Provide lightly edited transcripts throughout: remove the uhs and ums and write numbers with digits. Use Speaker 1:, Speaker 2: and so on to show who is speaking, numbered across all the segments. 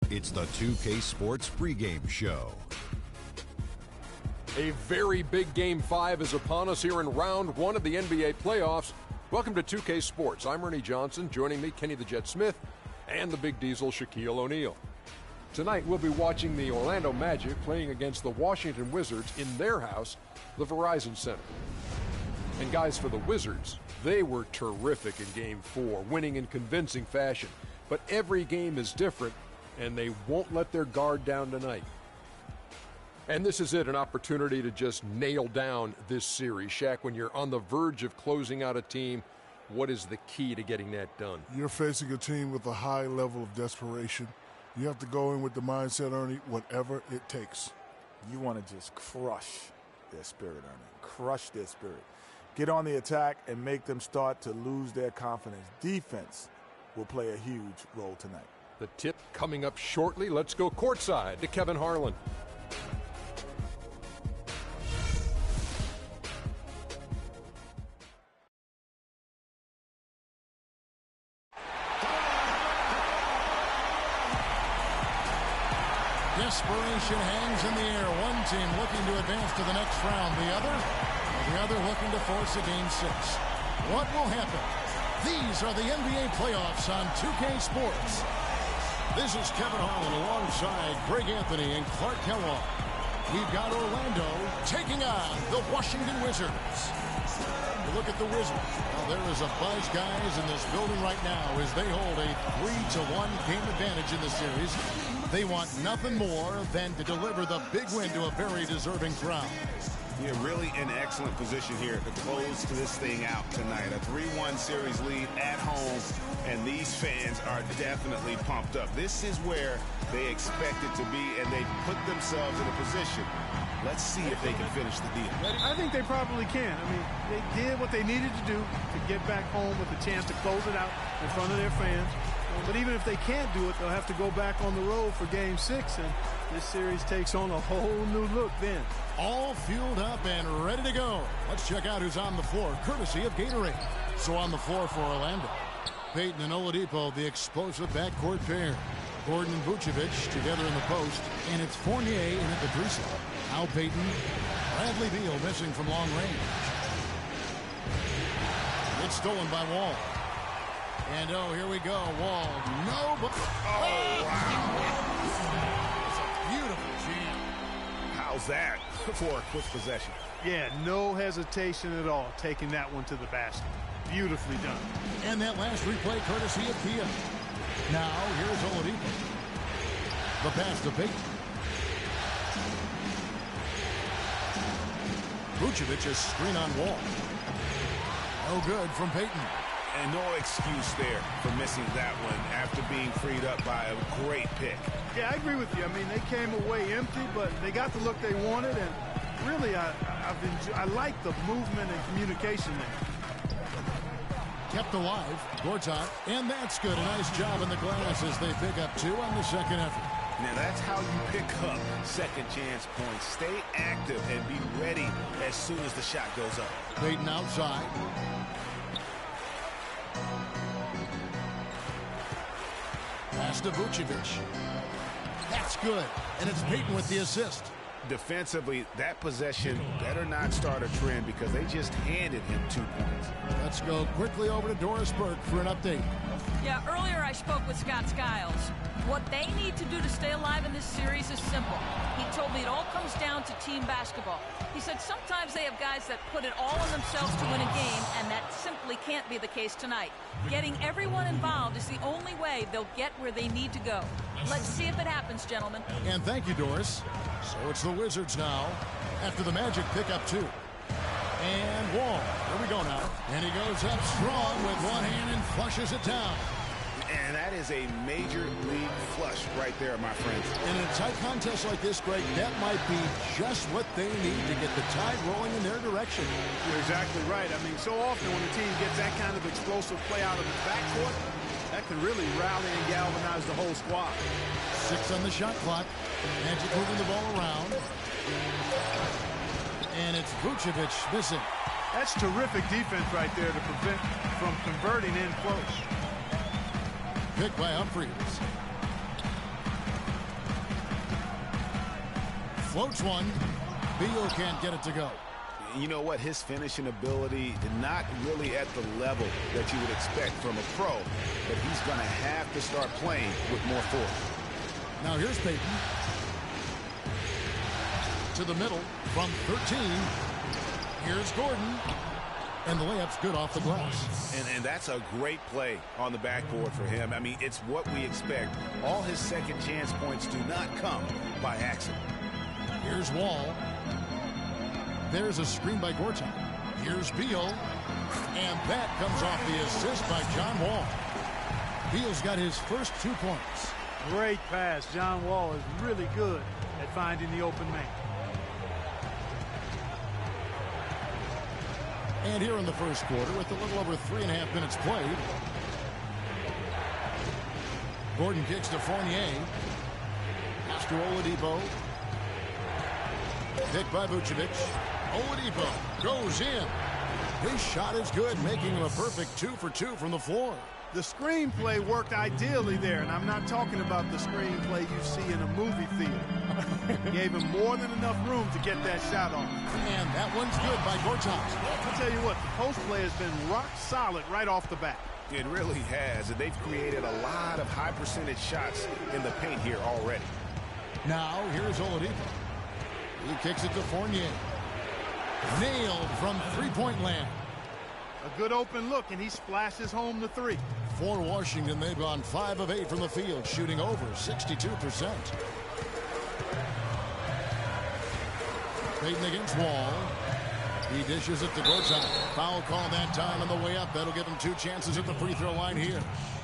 Speaker 1: It's the 2K Sports pregame show.
Speaker 2: A very big Game 5 is upon us here in round one of the NBA playoffs. Welcome to 2K Sports. I'm Ernie Johnson. Joining me, Kenny the Jet Smith, and the Big Diesel, Shaquille O'Neal. Tonight, we'll be watching the Orlando Magic playing against the Washington Wizards in their house, the Verizon Center. And guys, for the Wizards, they were terrific in Game 4, winning in convincing fashion. But every game is different, and they won't let their guard down tonight. And this is it, an opportunity to just nail down this series. Shaq, when you're on the verge of closing out a team, what is the key to getting that done?
Speaker 3: You're facing a team with a high level of desperation. You have to go in with the mindset, Ernie, whatever it takes.
Speaker 4: You want to just crush their spirit, Ernie. Crush their spirit. Get on the attack and make them start to lose their confidence. Defense will play a huge role tonight.
Speaker 2: The tip coming up shortly. Let's go courtside to Kevin Harlan.
Speaker 5: Desperation hangs in the air. One team looking to advance to the next round. The other looking to force a Game 6. What will happen? These are the NBA playoffs on 2K Sports. This is Kevin Harlan alongside Greg Anthony and Clark Kellogg. We've got Orlando taking on the Washington Wizards. Look at the Wizards. Now, there is a buzz, guys, in this building right now as they hold a 3-1 game advantage in the series. They want nothing more than to deliver the big win to a very deserving crowd.
Speaker 6: Yeah, really in excellent position here to close this thing out tonight. A 3-1 series lead at home, and these fans are definitely pumped up. This is where they expect it to be, and they put themselves in a position. Let's see if they can finish the deal.
Speaker 7: I think they probably can. I mean, they did what they needed to do to get back home with a chance to close it out in front of their fans. But even if they can't do it, they'll have to go back on the road for Game 6, and this series takes on a whole new look then.
Speaker 5: All fueled up and ready to go. Let's check out who's on the floor, courtesy of Gatorade. So on the floor for Orlando, Payton and Oladipo, the explosive backcourt pair. Gordon and Vucevic together in the post, and it's Fournier in at the 3 slot. Now Payton, Bradley Beal missing from long range. It's stolen by Wall. And oh, here we go, Wall. No, but
Speaker 6: Oh, wow.
Speaker 5: it's a beautiful jam.
Speaker 6: How's that for a quick possession?
Speaker 7: Yeah, no hesitation at all taking that one to the basket. Beautifully done.
Speaker 5: And that last replay courtesy of Kia. Now, here's Oladipo. The pass to Payton. Vucevic's screen on Wall. No good from Payton.
Speaker 6: And no excuse there for missing that one after being freed up by a great pick.
Speaker 7: Yeah, I agree with you. I mean, they came away empty, but they got the look they wanted, and really, I like the movement and communication there.
Speaker 5: Kept alive, Gortat, and that's good. A nice job in the glass as they pick up 2 on the second effort.
Speaker 6: Now that's how you pick up second chance points. Stay active and be ready as soon as the shot goes up.
Speaker 5: Payton outside. Pass to Vucevic. That's good, and it's Payton with the assist.
Speaker 6: Defensively, that possession better not start a trend because they just handed him 2 points.
Speaker 5: Let's go quickly over to Doris Burke for an update.
Speaker 8: Yeah, earlier I spoke with Scott Skiles. What they need to do to stay alive in this series is simple. He told me it all comes down to team basketball. He said sometimes they have guys that put it all on themselves to win a game, and that simply can't be the case tonight. Getting everyone involved is the only way they'll get where they need to go. Let's see if it happens, gentlemen.
Speaker 5: And thank you, Doris. So it's the Wizards now after the Magic pick up 2. And Wall, here we go now. And he goes up strong with one hand and flushes it down.
Speaker 6: And that is a major league flush right there, my friends.
Speaker 5: And in a tight contest like this, Greg, that might be just what they need to get the tide rolling in their direction.
Speaker 7: You're exactly right. I mean, so often when a team gets that kind of explosive play out of its backcourt, that can really rally and galvanize the whole squad.
Speaker 5: 6 on the shot clock. Magic moving the ball around. And it's Vucevic missing.
Speaker 7: That's terrific defense right there to prevent from converting in close.
Speaker 5: Pick by Humphries. Floats one. Beal can't get it to go.
Speaker 6: You know what? His finishing ability not really at the level that you would expect from a pro, but he's going to have to start playing with more force.
Speaker 5: Now here's Payton. To the middle from 13. Here's Gordon. And the layup's good off the glass.
Speaker 6: And that's a great play on the backboard for him. I mean, it's what we expect. All his second chance points do not come by accident.
Speaker 5: Here's Wall. There's a screen by Gortat. Here's Beal. And that comes off the assist by John Wall. Beal's got his first 2 points.
Speaker 7: Great pass. John Wall is really good at finding the open man.
Speaker 5: And here in the first quarter, with a little over 3.5 minutes played, Gordon kicks to Fournier. Pass to Oladipo. Picked by Vucevic. Oladipo goes in. His shot is good, making him a perfect 2 for 2 from the floor.
Speaker 7: The screenplay worked ideally there, and I'm not talking about the screenplay you see in a movie theater. Gave him more than enough room to get that shot off.
Speaker 5: And that one's good by Gortat.
Speaker 7: I'll tell you what, the post play has been rock solid right off the bat.
Speaker 6: It really has, and they've created a lot of high percentage shots in the paint here already.
Speaker 5: Now here's Oladipo. He kicks it to Fournier. Nailed from three-point land.
Speaker 7: A good open look, and he splashes home the 3.
Speaker 5: For Washington, they've gone 5 of 8 from the field, shooting over 62%. Payton against Wall. He dishes it to Gortat. Foul call that time on the way up. That'll give him 2 chances at the free throw line here.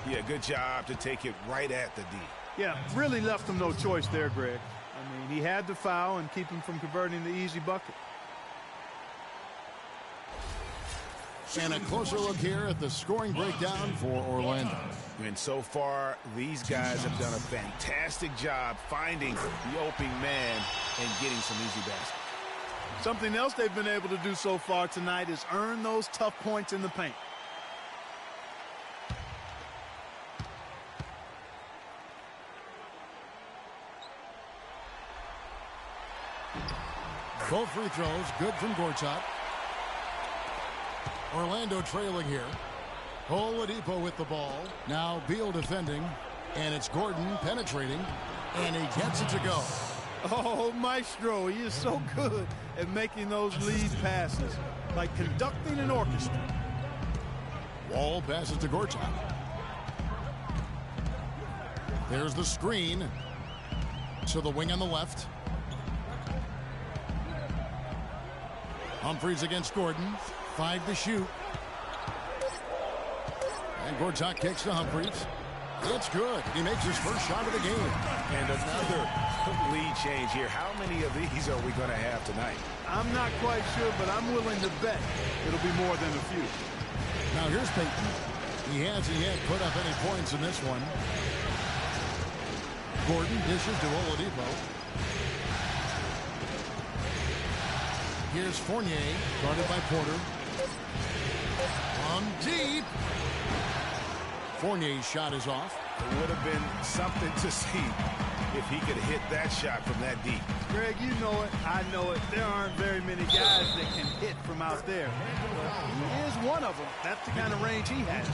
Speaker 6: Yeah, good job to take it right at the D.
Speaker 7: Yeah, really left him no choice there, Greg. I mean, he had to foul and keep him from converting the easy bucket.
Speaker 5: And a closer look here at the scoring breakdown for Orlando.
Speaker 6: And so far, these guys have done a fantastic job finding the opening man and getting some easy baskets.
Speaker 7: Something else they've been able to do so far tonight is earn those tough points in the paint.
Speaker 5: Both free throws good from Gortat. Orlando trailing here. Oladipo with the ball. Now Beal defending. And it's Gordon penetrating. And he gets it to go.
Speaker 7: Oh, Maestro, he is so good at making those lead passes. Like conducting an orchestra.
Speaker 5: Wall passes to Gortat. There's the screen. To the wing on the left. Humphries against Gordon. 5 to shoot. And Gortat kicks to Humphries. It's good. He makes his first shot of the game.
Speaker 6: And another lead change here. How many of these are we going to have tonight?
Speaker 7: I'm not quite sure, but I'm willing to bet it'll be more than a few.
Speaker 5: Now here's Payton. He hasn't yet put up any points in this one. Gordon dishes to Oladipo. Here's Fournier, guarded by Porter. From deep. Fournier's shot is off.
Speaker 6: It would have been something to see if he could hit that shot from that deep.
Speaker 7: Greg, you know it. I know it. There aren't very many guys that can hit from out there. He is one of them. That's the kind of range he has.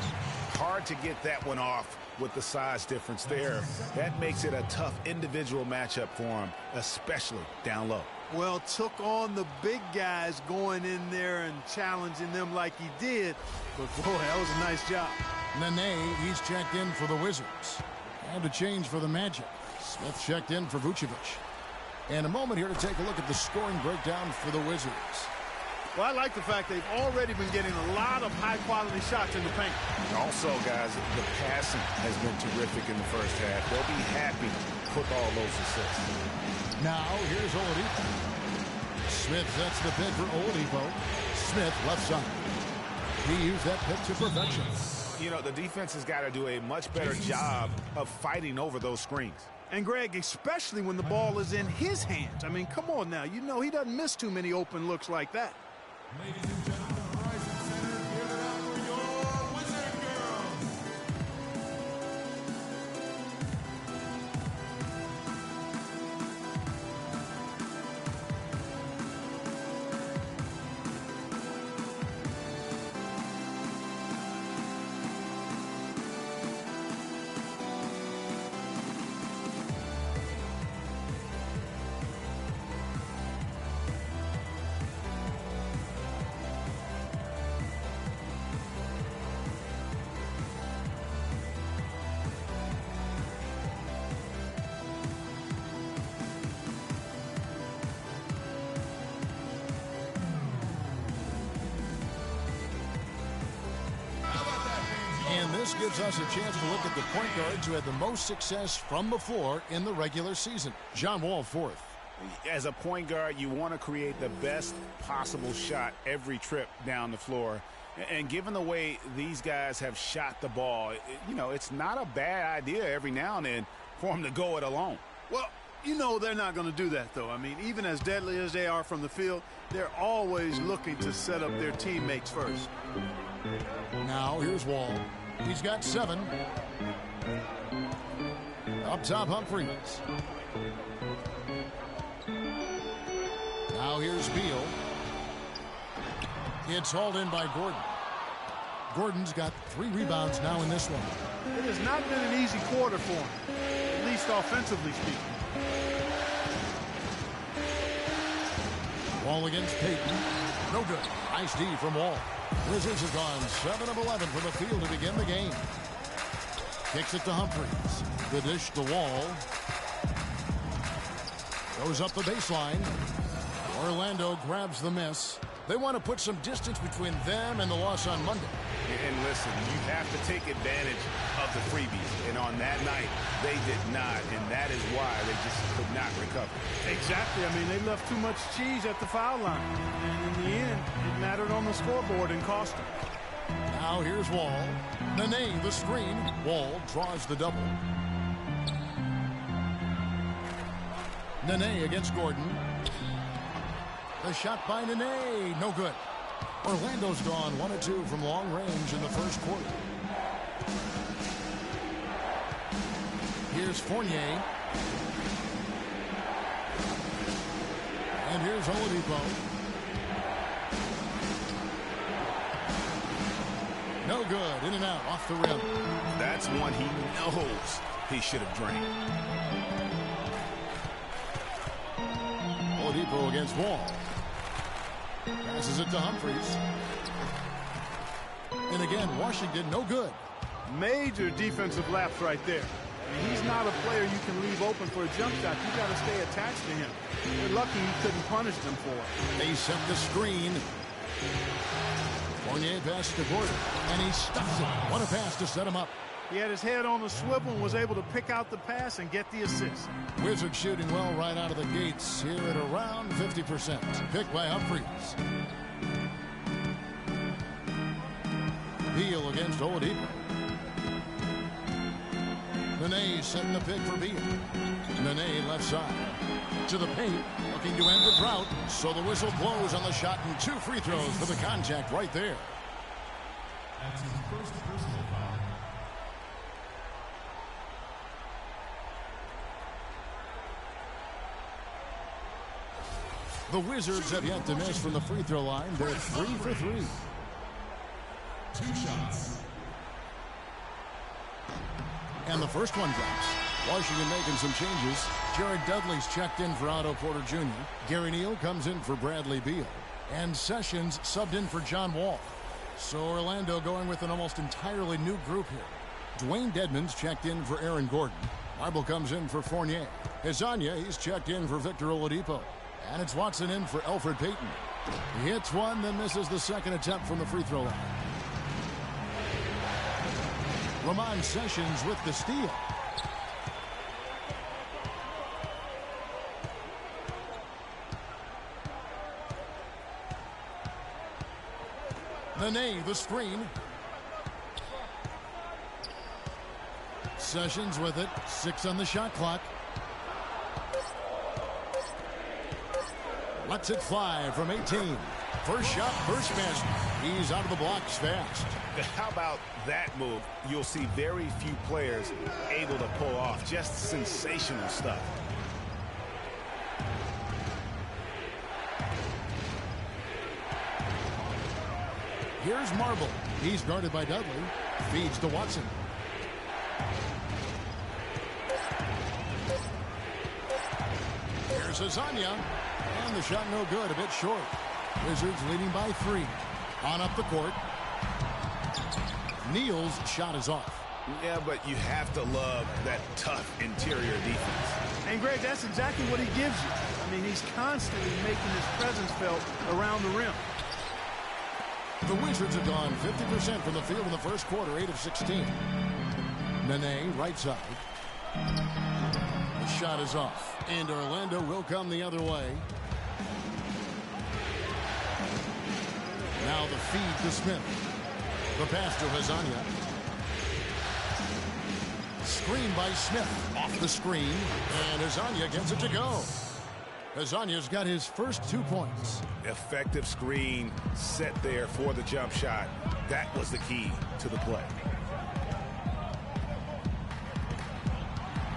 Speaker 6: Hard to get that one off with the size difference there. That makes it a tough individual matchup for him, especially down low.
Speaker 7: Well, took on the big guys going in there and challenging them like he did. But, boy, that was a nice job.
Speaker 5: Nene, he's checked in for the Wizards. And a change for the Magic. Smith checked in for Vucevic. And a moment here to take a look at the scoring breakdown for the Wizards.
Speaker 7: Well, I like the fact they've already been getting a lot of high-quality shots in the paint.
Speaker 6: Also, guys, the passing has been terrific in the first half. They'll be happy with all those assists.
Speaker 5: Now, here's Oladipo. Smith sets the pick for Oladipo. Smith left side. He used that pick to perfection.
Speaker 6: You know, the defense has got to do a much better job of fighting over those screens.
Speaker 7: And, Greg, especially when the ball is in his hands. I mean, come on now. You know he doesn't miss too many open looks like that.
Speaker 9: Ladies and gentlemen, Horizon Center, give it up for your Wizard Girls.
Speaker 5: gives us a chance to look at the point guards who had the most success from the floor in the regular season. John Wall, fourth.
Speaker 6: As a point guard, you want to create the best possible shot every trip down the floor. And given the way these guys have shot the ball, you know, it's not a bad idea every now and then for them to go it alone.
Speaker 7: Well, you know they're not going to do that, though. I mean, even as deadly as they are from the field, they're always looking to set up their teammates first.
Speaker 5: Now here's Wall. He's got 7. Up top, Humphries. Now here's Beal. It's hauled in by Gordon. Gordon's got 3 rebounds now in this one.
Speaker 7: It has not been an easy quarter for him, at least offensively speaking.
Speaker 5: Wall against Payton. No good. Nice D from Wall. Wizards have gone 7 of 11 from the field to begin the game. Kicks it to Humphries. The dish to Wall. Goes up the baseline. Orlando grabs the miss. They want to put some distance between them and the loss on Monday.
Speaker 6: And listen, you have to take advantage of the freebies. And on that night, they did not. And that is why they just could not recover.
Speaker 7: Exactly. I mean, they left too much cheese at the foul line. And in the end, it mattered on the scoreboard and cost them.
Speaker 5: Now here's Wall. Nene, the screen. Wall draws the double. Nene against Gordon. The shot by Nene. No good. Orlando's gone 1 of 2 from long range in the first quarter. Here's Fournier. And here's Oladipo. No good. In and out. Off the rim.
Speaker 6: That's one he knows he should have drained.
Speaker 5: Oladipo against Wall. Passes it to Humphries. And again, Washington, no good.
Speaker 7: Major defensive lapse right there. I mean, he's not a player you can leave open for a jump shot. You got to stay attached to him. They're lucky he couldn't punish them for it.
Speaker 5: They set the screen. Fournier passes to Gordon, and he stuffs it. What a pass to set him up.
Speaker 7: He had his head on the swivel and was able to pick out the pass and get the assist.
Speaker 5: Wizards shooting well right out of the gates here at around 50%. Picked by Humphries. Beal against Oladipo. Nene setting the pick for Beal. Nene left side. To the paint, looking to end the drought. So the whistle blows on the shot and 2 free throws for the contact right there.
Speaker 9: That's his first personal foul.
Speaker 5: The Wizards have yet to miss from the free throw line. They're 3 for 3.
Speaker 9: 2 shots.
Speaker 5: And the first one drops. Washington making some changes. Jared Dudley's checked in for Otto Porter Jr. Gary Neal comes in for Bradley Beal. And Sessions subbed in for John Wall. So Orlando going with an almost entirely new group here. Dwayne Dedmon's checked in for Aaron Gordon. Marble comes in for Fournier. Hezonja, he's checked in for Victor Oladipo. And it's Watson in for Elfrid Payton. He hits one, then misses the second attempt from the free throw line. Ramon Sessions with the steal. Nene, the screen. Sessions with it. 6 on the shot clock. Lets it fly from 18. First shot, first basket. He's out of the blocks fast.
Speaker 6: How about that move? You'll see very few players able to pull off just sensational stuff.
Speaker 5: Here's Marble. He's guarded by Dudley. Feeds to Watson. Here's Hezonja. And the shot no good, a bit short. Wizards leading by 3. On up the court. Neal's shot is off.
Speaker 6: Yeah, but you have to love that tough interior defense.
Speaker 7: And, Greg, that's exactly what he gives you. I mean, he's constantly making his presence felt around the rim.
Speaker 5: The Wizards have gone 50% from the field in the first quarter, 8 of 16. Nene, right side. The shot is off, and Orlando will come the other way. Now the feed to Smith. The pass to Hezonja. Screen by Smith. Off the screen, and Hezonja gets it to go. Hezonja's got his first 2 points.
Speaker 6: Effective screen set there for the jump shot. That was the key to the play.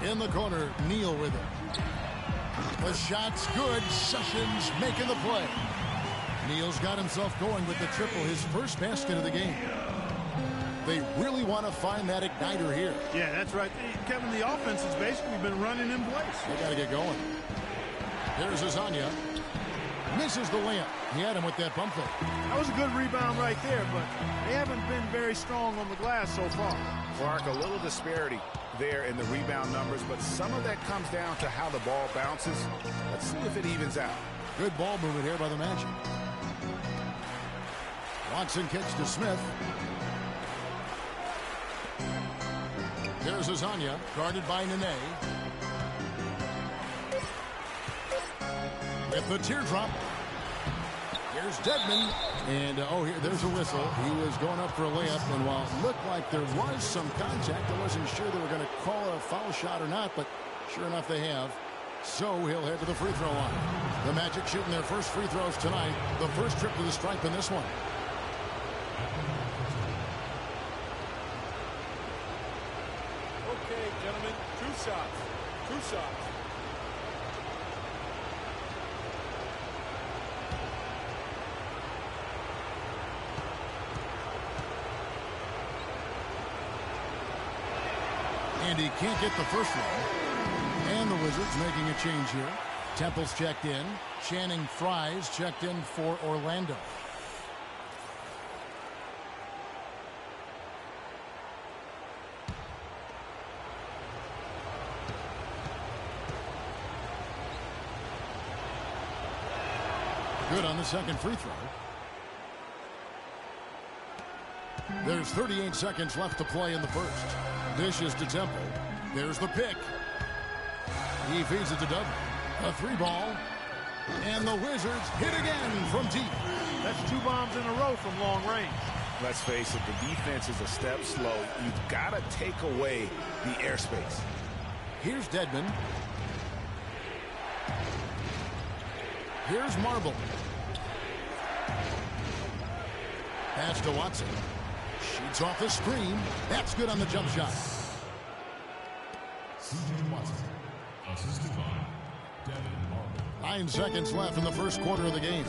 Speaker 5: In the corner, Neal with it. The shot's good. Sessions making the play. Neal's got himself going with the triple, his first basket of the game. They really want to find that igniter here.
Speaker 7: Yeah, that's right. Kevin, the offense has basically been running in place.
Speaker 5: They got to get going. Here's Hezonja. Misses the layup. He had him with that bump fake.
Speaker 7: That was a good rebound right there, but they haven't been very strong on the glass so far.
Speaker 6: Clark, a little disparity there in the rebound numbers, but some of that comes down to how the ball bounces. Let's see if it evens out.
Speaker 5: Good ball movement here by the Magic. Watson kicks to Smith. Here's Hezonja, guarded by Nene. With the teardrop. Here's Dedmon. And, there's a whistle. He was going up for a layup, and while it looked like there was some contact, I wasn't sure they were going to call a foul shot or not, but sure enough they have. So he'll head to the free throw line. The Magic shooting their first free throws tonight. The first trip to the stripe in this one.
Speaker 7: Okay, gentlemen, 2 shots. 2 shots.
Speaker 5: And he can't get the first one. And the Wizards making a change here. Temple's checked in. Channing Frye's checked in for Orlando. Good on the second free throw. There's 38 seconds left to play in the first. Dishes to Temple. There's the pick. He feeds it to Dudley. A 3-ball. And the Wizards hit again from deep.
Speaker 7: That's 2 bombs in a row from long range.
Speaker 6: Let's face it, the defense is a step slow. You've got to take away the airspace.
Speaker 5: Here's Dedmon. Here's Marble. Pass to Watson. Shoots off the screen. That's good on the jump shot.
Speaker 9: C.J. Watson. Assisted by Devin Marble.
Speaker 5: 9 seconds left in the first quarter of the game.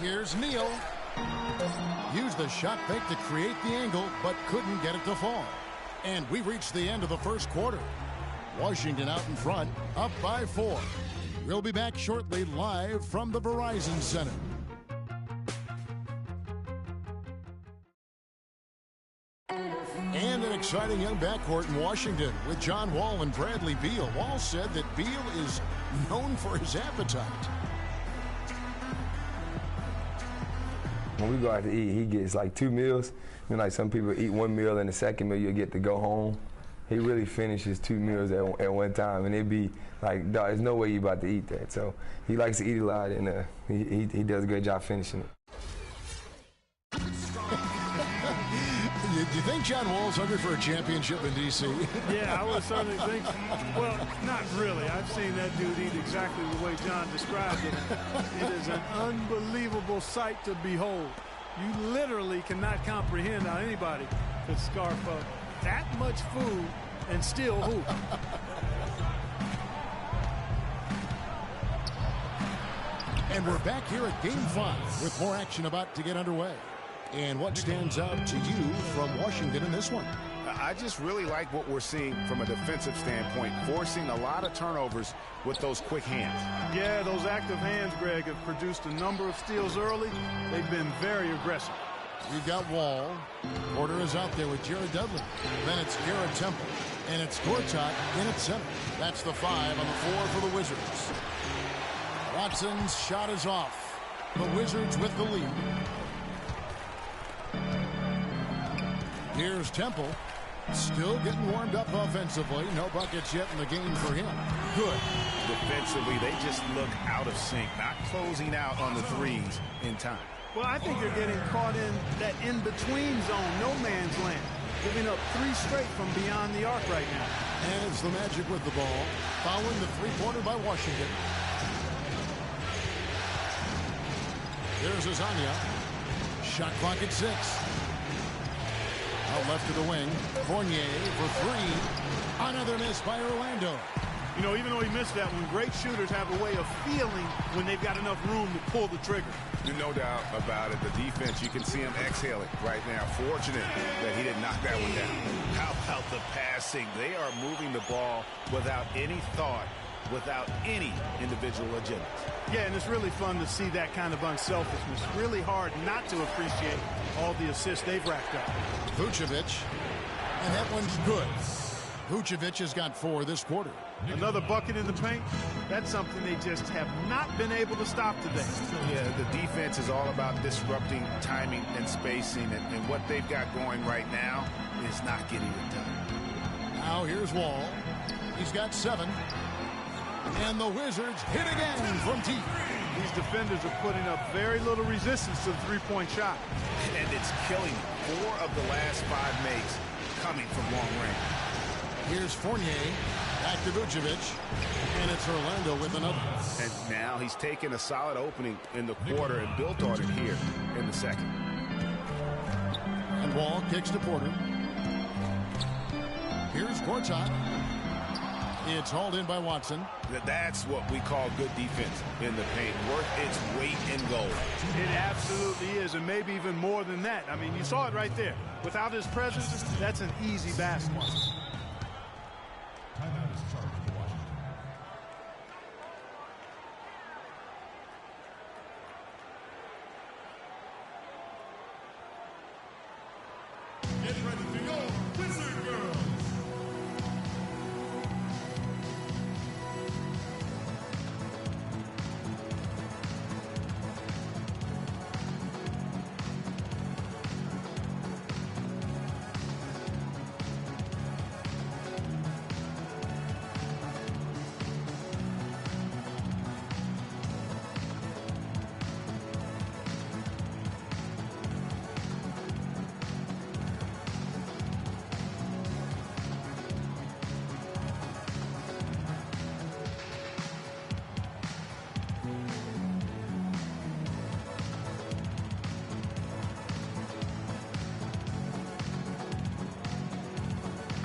Speaker 5: Here's Neal. Used the shot fake to create the angle, but couldn't get it to fall. And we reached the end of the first quarter. Washington out in front, up by 4. We'll be back shortly live from the Verizon Center. And an exciting young backcourt in Washington with John Wall and Bradley Beal. Wall said that Beal is known for his appetite.
Speaker 10: When we go out to eat, he gets like 2 meals. You know, like some people eat 1 meal and the second meal you get to go home. He really finishes 2 meals at one time, and it'd be like, dog, there's no way you about to eat that. So he likes to eat a lot, and he does a great job finishing it.
Speaker 5: Do you think John Wall's hungry for a championship in D.C.?
Speaker 7: Yeah, I would certainly think. Well, not really. I've seen that dude eat exactly the way John described it. It is an unbelievable sight to behold. You literally cannot comprehend how anybody could scarf up that much food and still hoop.
Speaker 5: And we're back here at Game 5 with more action about to get underway. And what stands out to you from Washington in this one?
Speaker 6: I just really like what we're seeing from a defensive standpoint, forcing a lot of turnovers with those quick hands.
Speaker 7: Yeah, those active hands, Greg, have produced a number of steals early. They've been very aggressive.
Speaker 5: We've got Wall. Porter is out there with Jared Dudley. Then it's Garrett Temple. And it's Gortat in at center. That's the 5 on the floor for the Wizards. Watson's shot is off. The Wizards with the lead. Here's Temple. Still getting warmed up offensively. No buckets yet in the game for him. Good.
Speaker 6: Defensively, they just look out of sync, not closing out on the threes in time.
Speaker 7: Well, I think they're getting caught in that in-between zone, no man's land, giving up 3 straight from beyond the arc right now.
Speaker 5: And it's the Magic with the ball, following the three-pointer by Washington. There's Azania. Shot clock at 6. Out left to the wing. Fournier for 3. Another miss by Orlando.
Speaker 7: You know, even though he missed that one, great shooters have a way of feeling when they've got enough room to pull the trigger.
Speaker 6: No doubt about it. The defense, you can see him exhaling right now. Fortunate that he didn't knock that one down. How about the passing? They are moving the ball without any thought, without any individual agenda.
Speaker 7: Yeah, and it's really fun to see that kind of unselfishness. Really hard not to appreciate all the assists they've racked up.
Speaker 5: Vucevic, and that one's good. Vucevic has got 4 this quarter.
Speaker 7: Another bucket in the paint. That's something they just have not been able to stop today.
Speaker 6: Yeah, the defense is all about disrupting timing and spacing, and what they've got going right now is not getting it done.
Speaker 5: Now here's Wall. He's got 7. And the Wizards hit again from deep.
Speaker 7: These defenders are putting up very little resistance to the three-point shot.
Speaker 6: And it's killing 4 of the last 5 makes coming from long range.
Speaker 5: Here's Fournier. Back to Vucevic. And it's Orlando with another.
Speaker 6: And now he's taken a solid opening in the quarter and built on it here in the second.
Speaker 5: And Wall kicks to Porter. Here's Gortat. It's hauled in by Watson.
Speaker 6: That's what we call good defense in the paint. Worth its weight in gold.
Speaker 7: It absolutely is, and maybe even more than that. I mean, you saw it right there. Without his presence, that's an easy basket.
Speaker 9: Get ready to go, Wizard Girls!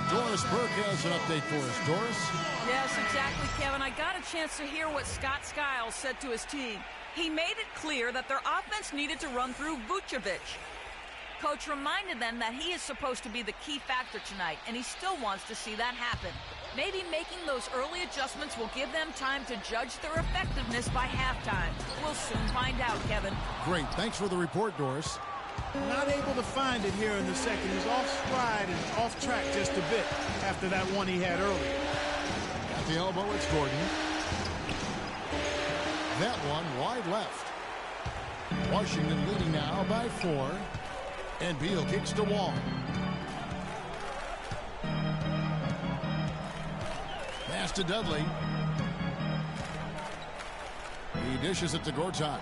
Speaker 5: Doris Burke has an update for us. Doris?
Speaker 8: Yes, exactly, Kevin. I got a chance to hear what Scott Skiles said to his team. He made it clear that their offense needed to run through Vucevic. Coach reminded them that he is supposed to be the key factor tonight, and he still wants to see that happen. Maybe making those early adjustments will give them time to judge their effectiveness by halftime. We'll soon find out, Kevin.
Speaker 5: Great. Thanks for the report, Doris.
Speaker 7: Not able to find it here in the second. He's off stride and off track just a bit after that one he had earlier.
Speaker 5: At the elbow, it's Gordon. That one wide left. Washington leading now by 4. And Beal kicks to Wall. Pass to Dudley. He dishes it to Gortat.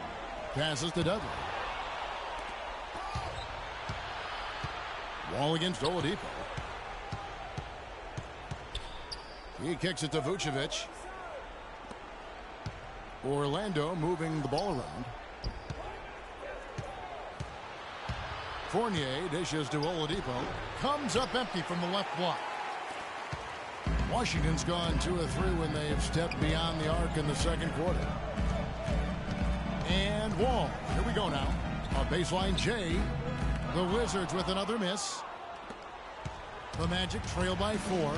Speaker 5: Passes to Dudley. Wall against Oladipo. He kicks it to Vucevic. Orlando moving the ball around. Fournier dishes to Oladipo. Comes up empty from the left block. Washington's gone 2 of 3 when they've stepped beyond the arc in the second quarter. And Wall. Here we go now. On baseline J. The Wizards with another miss. The Magic trail by 4.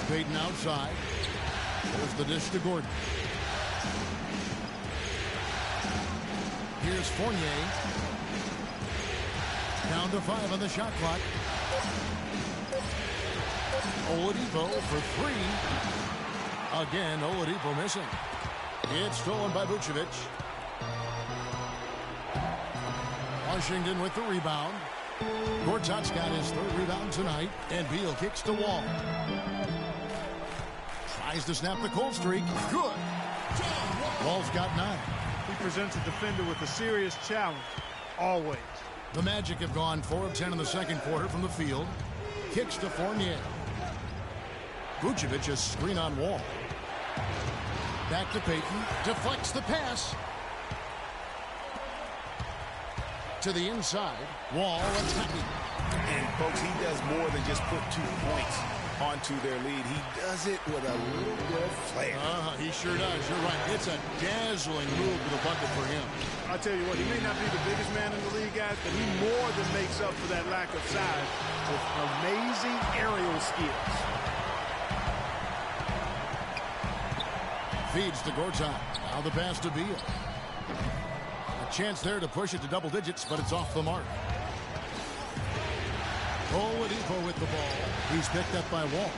Speaker 5: Payton outside. There's the dish to Gordon. Here's Fournier. Down to 5 on the shot clock. Oladipo for 3. Again, Oladipo missing. It's stolen by Vucevic. Washington with the rebound. Gortat's got his third rebound tonight, and Beal kicks to Wall. Tries to snap the cold streak. Good. Wall's got 9.
Speaker 7: He presents a defender with a serious challenge, always.
Speaker 5: The Magic have gone 4 of 10 in the second quarter from the field. Kicks to Fournier. Vucevic, a screen on Wall. Back to Payton. Deflects the pass. To the inside. Wall attacking.
Speaker 6: And, folks, he does more than just put 2 points onto their lead. He does it with a little bit of flair.
Speaker 5: He sure does. You're right. It's a dazzling move to the bucket for him.
Speaker 7: I'll tell you what, he may not be the biggest man in the league, guys, but he more than makes up for that lack of size with amazing aerial skills.
Speaker 5: Feeds to Gortat. Now the pass to Beal. A chance there to push it to double digits, but it's off the mark. Oladipo with the ball. He's picked up by Wall.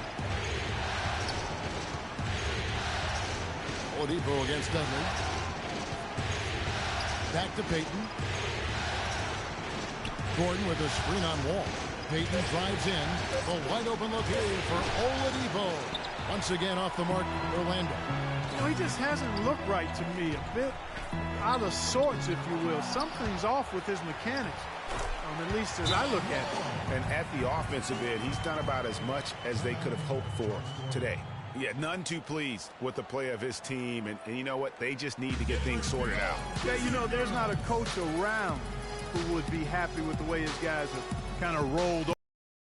Speaker 5: Oladipo against Dudley. Back to Payton. Gordon with a screen on Wall. Payton drives in. A wide open look here for Oladipo. Once again off the mark, Orlando.
Speaker 7: You know, he just hasn't looked right to me. A bit out of sorts, if you will. Something's off with his mechanics. At least as I look at it.
Speaker 6: And at the offensive end, he's done about as much as they could have hoped for today. Yeah, none too pleased with the play of his team. And you know what? They just need to get things sorted out.
Speaker 7: Yeah, you know, there's not a coach around who would be happy with the way his guys have kind of rolled over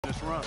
Speaker 7: this run.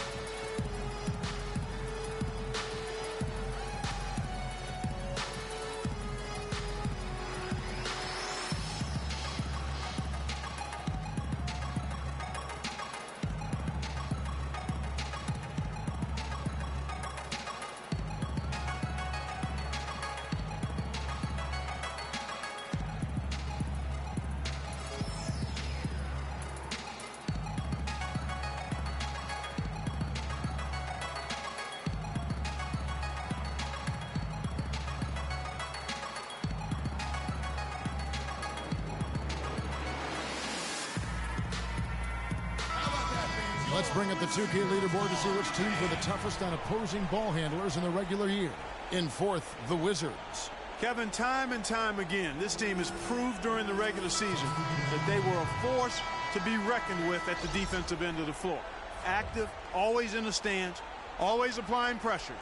Speaker 5: Let's bring up the 2K leaderboard to see which teams were the toughest on opposing ball handlers in the regular year. In fourth, the Wizards.
Speaker 7: Kevin, time and time again, this team has proved during the regular season that they were a force to be reckoned with at the defensive end of the floor. Active, always in the stands, always applying pressure.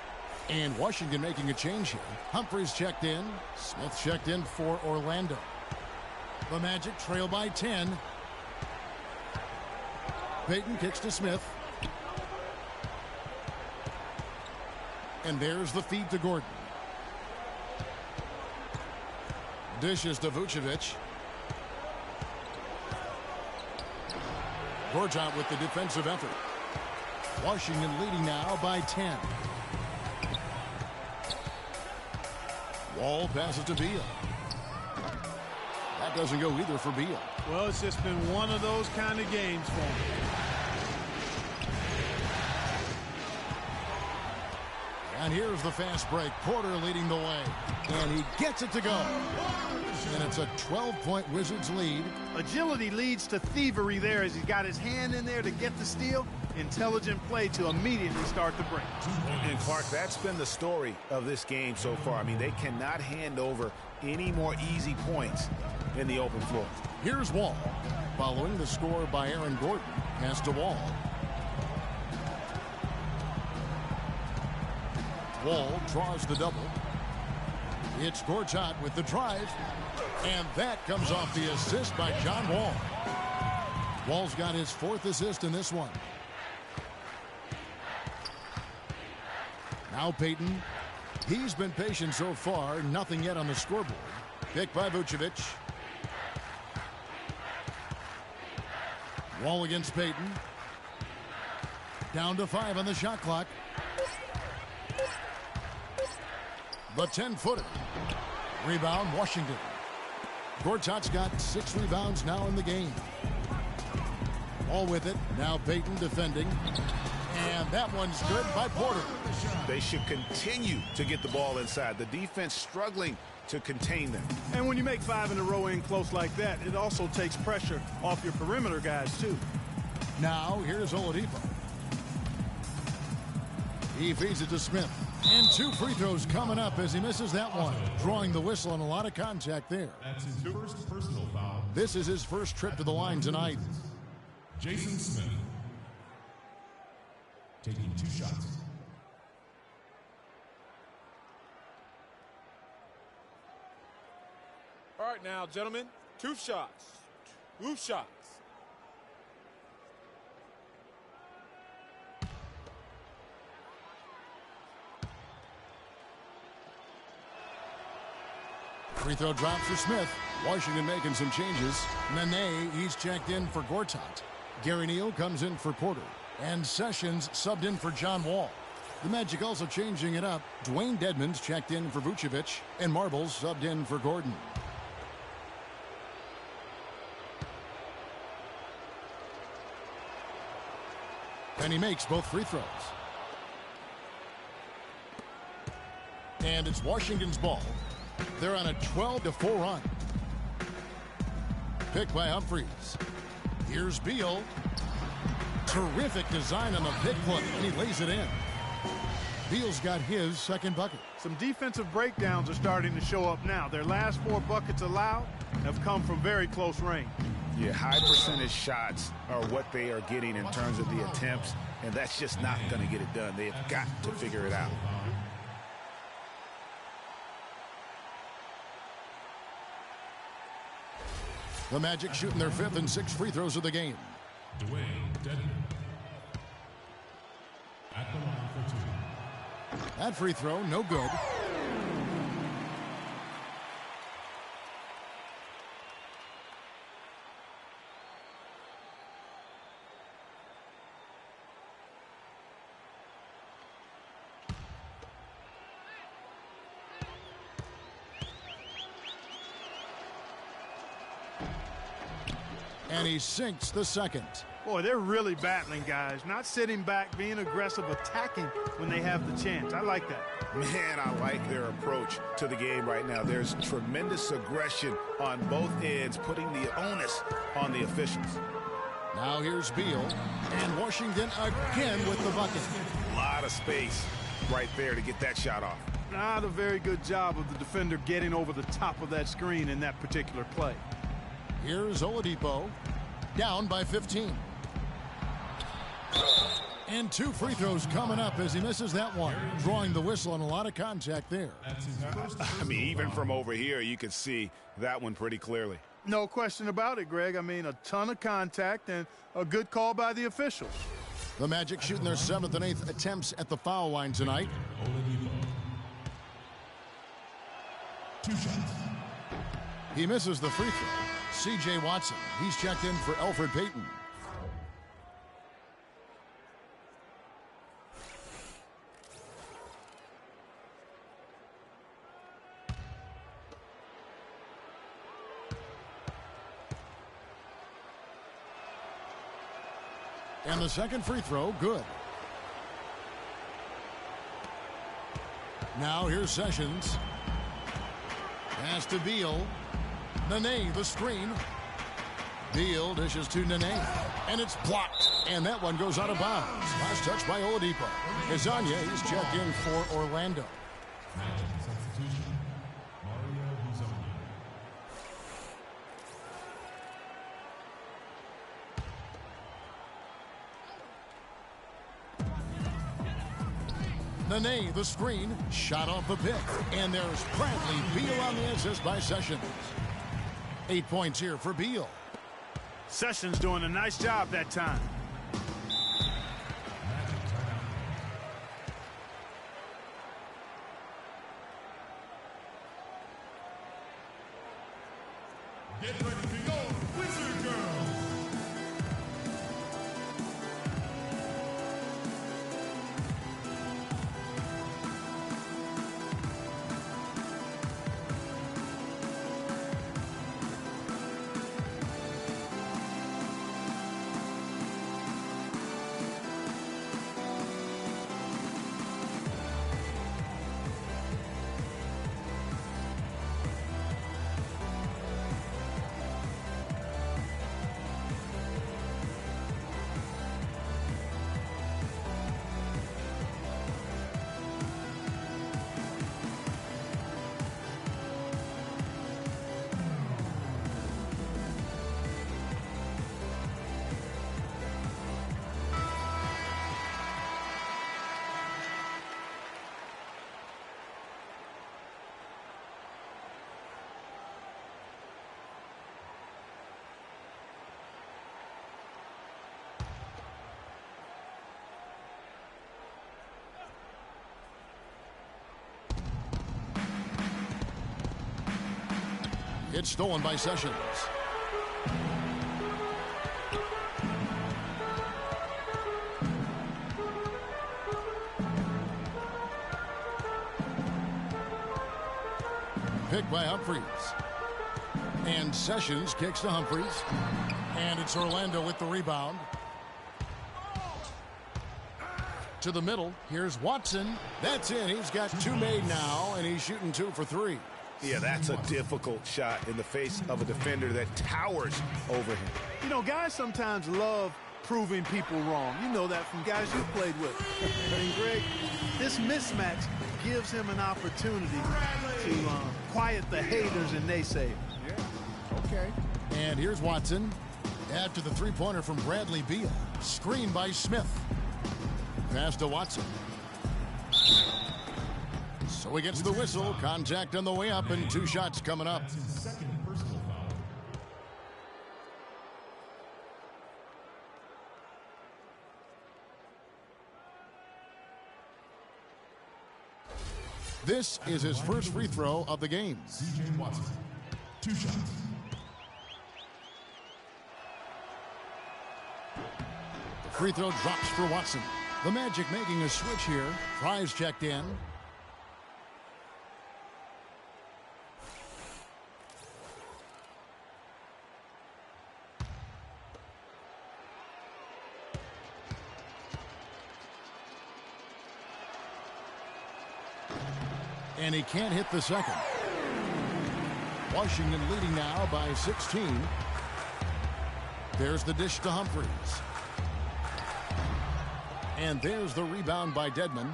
Speaker 5: And Washington making a change here. Humphries checked in. Smith checked in for Orlando. The Magic trail by 10. Payton kicks to Smith. And there's the feed to Gordon. Dishes to Vucevic. Gortat with the defensive effort. Washington leading now by 10. Wall passes to Beal. That doesn't go either for Beal.
Speaker 7: Well, it's just been one of those kind of games for him.
Speaker 5: And here's the fast break. Porter leading the way. And he gets it to go. And it's a 12-point Wizards lead.
Speaker 7: Agility leads to thievery there as he's got his hand in there to get the steal. Intelligent play to immediately start the break.
Speaker 6: And Clark, that's been the story of this game so far. I mean, they cannot hand over any more easy points in the open floor.
Speaker 5: Here's Wall. Following the score by Aaron Gordon. Pass to Wall. Wall draws the double. It's Gortat with the drive. And that comes off the assist by John Wall. Wall's got his fourth assist in this one. Now Payton. He's been patient so far. Nothing yet on the scoreboard. Picked by Vucevic. Wall against Payton. Down to 5 on the shot clock. The 10-footer. Rebound, Washington. Gortat's got 6 rebounds now in the game. Wall with it. Now Payton defending. And that one's good by Porter.
Speaker 6: They should continue to get the ball inside. The defense struggling to contain them.
Speaker 7: And when you make 5 in a row in close like that, it also takes pressure off your perimeter guys, too.
Speaker 5: Now, here's Oladipo. He feeds it to Smith. And 2 free throws coming up as he misses that one. Drawing the whistle and a lot of contact there.
Speaker 9: That's his first personal foul.
Speaker 5: This is his first trip to the line tonight.
Speaker 9: Jason Smith. Taking 2 shots.
Speaker 11: All right now, gentlemen, 2 shots. 2 shots.
Speaker 5: Free throw drops for Smith. Washington making some changes. Nene, he's checked in for Gortat. Gary Neal comes in for Porter. And Sessions subbed in for John Wall. The Magic also changing it up. Dwayne Dedmon's checked in for Vucevic. And Marbles subbed in for Gordon. And he makes both free throws. And it's Washington's ball. They're on a 12-4 run. Pick by Humphries. Here's Beal. Terrific design on the pick play, and he lays it in. Beal's got his second bucket.
Speaker 7: Some defensive breakdowns are starting to show up now. Their last 4 buckets allowed have come from very close range.
Speaker 6: Yeah, high percentage shots are what they are getting in terms of the attempts, and that's just not going to get it done. They've got to figure it out.
Speaker 5: The Magic shooting their 5th and 6th free throws of the game.
Speaker 9: Dwayne Dedmon. At the line for 2.
Speaker 5: That free throw, no good. And he sinks the second.
Speaker 7: Boy, they're really battling, guys. Not sitting back, being aggressive, attacking when they have the chance. I like that.
Speaker 6: Man, I like their approach to the game right now. There's tremendous aggression on both ends, putting the onus on the officials.
Speaker 5: Now here's Beal, and Washington again with the bucket.
Speaker 6: A lot of space right there to get that shot off.
Speaker 7: Not a very good job of the defender getting over the top of that screen in that particular play.
Speaker 5: Here's Oladipo, down by 15. And 2 free throws coming up as he misses that one. Drawing the whistle and a lot of contact there.
Speaker 6: I mean, even from over here, you can see that one pretty clearly.
Speaker 7: No question about it, Greg. I mean, a ton of contact and a good call by the officials.
Speaker 5: The Magic shooting their 7th and 8th attempts at the foul line tonight.
Speaker 9: 2 shots.
Speaker 5: He misses the free throw. C.J. Watson, he's checked in for Elfrid Payton. And the second free throw, good. Now here's Sessions. Pass to Beal. Nene, the screen. Beal dishes to Nene. And it's blocked. And that one goes out of bounds. Last touch by Oladipo. Hezonja, he's checked in for Orlando.
Speaker 9: Magic substitution. Mario Hezonja.
Speaker 5: Nene, the screen, shot off the pick. And there's Bradley Beal on the assist by Sessions. 8 points here for Beal.
Speaker 7: Sessions doing a nice job that time.
Speaker 9: Get ready to go, Wizard Girls!
Speaker 5: It's stolen by Sessions. Picked by Humphries. And Sessions kicks to Humphries. And it's Orlando with the rebound. To the middle. Here's Watson. That's it. He's got 2 made now, and he's shooting 2 for 3.
Speaker 6: Yeah, that's a difficult shot in the face of a defender that towers over him.
Speaker 7: You know, guys sometimes love proving people wrong. You know that from guys you've played with. And Greg, this mismatch gives him an opportunity to quiet the haters and naysayers.
Speaker 5: Yeah, okay. And here's Watson. After the three-pointer from Bradley Beal. Screen by Smith. Pass to Watson. So he gets the whistle. Contact on the way up and 2 shots coming up. This is his first free throw of the game.
Speaker 9: C.J. Watson, 2 shots.
Speaker 5: The free throw drops for Watson. The Magic making a switch here. Fry's checked in. And he can't hit the second. Washington leading now by 16. There's the dish to Humphries. And there's the rebound by Dedmon.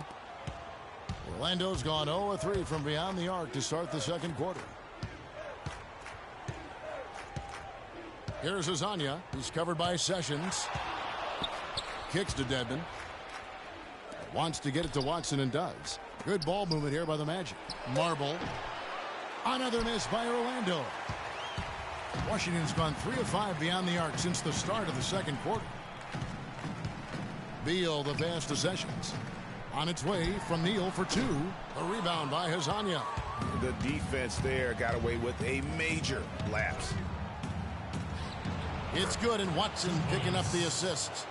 Speaker 5: Orlando's gone 0-3 from beyond the arc to start the second quarter. Here's Azania. He's covered by Sessions. Kicks to Dedmon. Wants to get it to Watson and does. Good ball movement here by the Magic. Marble. Another miss by Orlando. Washington's gone 3 of 5 beyond the arc since the start of the second quarter. Beal the pass to Sessions. On its way from Neal for 2. A rebound by Hazania.
Speaker 6: The defense there got away with a major lapse.
Speaker 5: It's good, and Watson picking up the assists.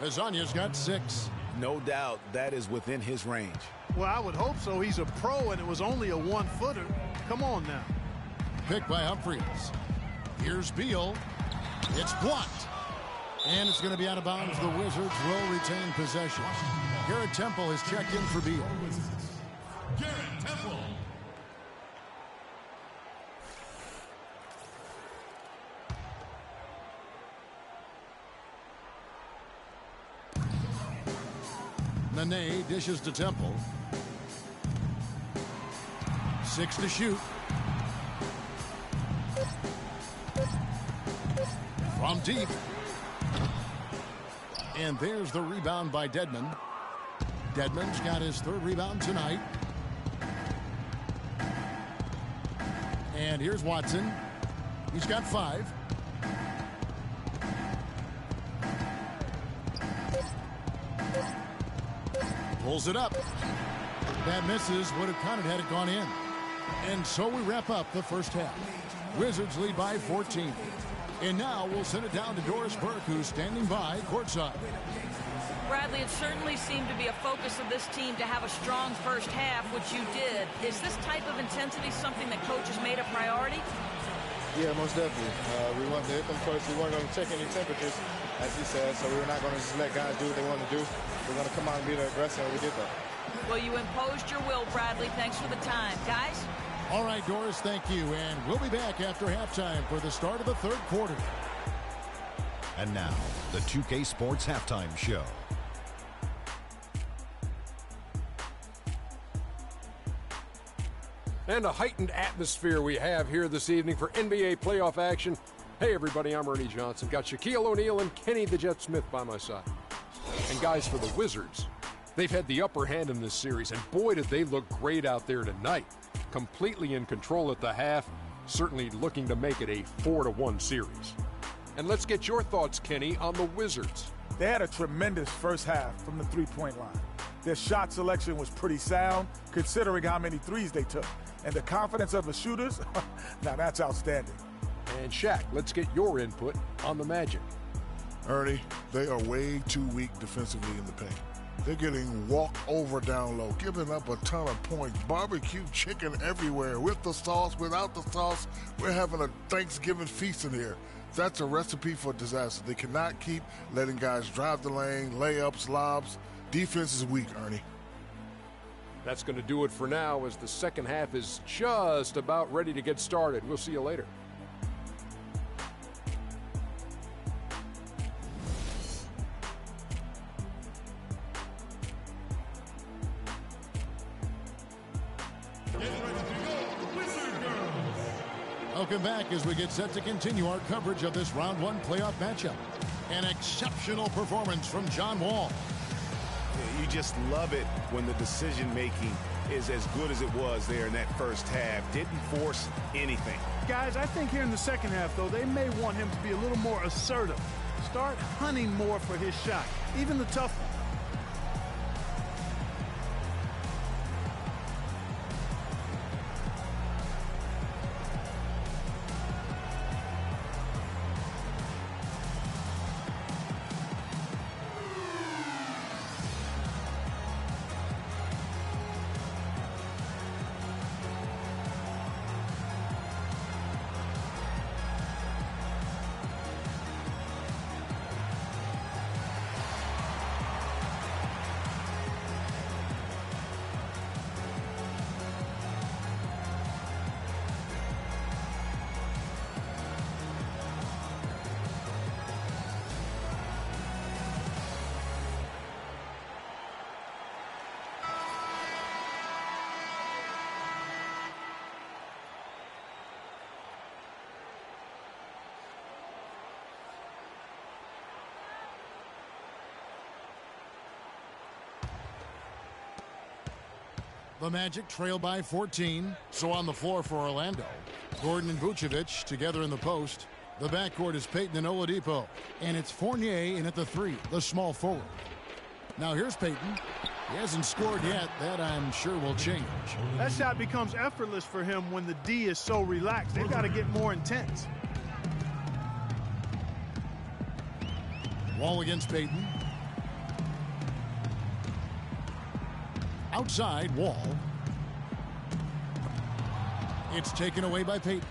Speaker 5: Hazania's got 6.
Speaker 6: No doubt that is within his range.
Speaker 7: Well, I would hope so. He's a pro, and it was only a 1-footer. Come on now.
Speaker 5: Picked by Humphries. Here's Beal. It's blocked. And it's going to be out of bounds. The Wizards will retain possession. Garrett Temple has checked in for Beal.
Speaker 9: Garrett Temple.
Speaker 5: Nene dishes to Temple. 6 to shoot. From deep. And there's the rebound by Dedmon. Dedmon's got his 3rd rebound tonight. And here's Watson. He's got 5. Pulls it up. That misses. Would have counted had it gone in. And so we wrap up the first half. Wizards lead by 14. And now we'll send it down to Doris Burke, who's standing by courtside.
Speaker 8: Bradley, it certainly seemed to be a focus of this team to have a strong first half, which you did. Is this type of intensity something that coaches made a priority?
Speaker 12: Yeah, most definitely. We wanted to hit them first. We weren't going to check any temperatures, as you said, so we were not going to just let guys do what they want to do. We're going to come out and be the aggressor, and we did that.
Speaker 8: Well, you imposed your will, Bradley. Thanks for the time. Guys?
Speaker 5: All right, Doris, thank you. And we'll be back after halftime for the start of the third quarter.
Speaker 1: And now, the 2K Sports Halftime Show.
Speaker 2: And a heightened atmosphere we have here this evening for NBA playoff action. Hey, everybody, I'm Ernie Johnson. Got Shaquille O'Neal and Kenny the Jet Smith by my side. And guys, for the Wizards, they've had the upper hand in this series, and boy, did they look great out there tonight. Completely in control at the half, certainly looking to make it a 4-1 series. And let's get your thoughts, Kenny, on the Wizards.
Speaker 4: They had a tremendous first half from the three-point line. Their shot selection was pretty sound, considering how many threes they took. and the confidence of the shooters, now that's outstanding.
Speaker 2: And Shaq, let's get your input on the Magic.
Speaker 3: Ernie, they are way too weak defensively in the paint. They're getting walked over down low, giving up a ton of points. Barbecue chicken everywhere, with the sauce, without the sauce. We're having a Thanksgiving feast in here. That's a recipe for disaster. They cannot keep letting guys drive the lane, layups, lobs. Defense is weak, Ernie.
Speaker 2: That's going to do it for now, as the second half is just about ready to get started. We'll see you later.
Speaker 5: Welcome back as we get set to continue our coverage of this round one playoff matchup. An exceptional performance from John Wall.
Speaker 6: You just love it when the decision-making is as good as it was there in that first half. Didn't force anything.
Speaker 7: Guys, I think here in the second half, though, they may want him to be a little more assertive. Start hunting more for his shot, even the tough one.
Speaker 5: The Magic trail by 14. So on the floor for Orlando, Gordon and Vucevic together in the post. The backcourt is Payton and Oladipo. And it's Fournier in at the three, the small forward. Now here's Payton. He hasn't scored yet. That I'm sure will change.
Speaker 7: That shot becomes effortless for him when the D is so relaxed. They've got to get more intense.
Speaker 5: Wall against Payton. Outside, Wall. It's taken away by Payton.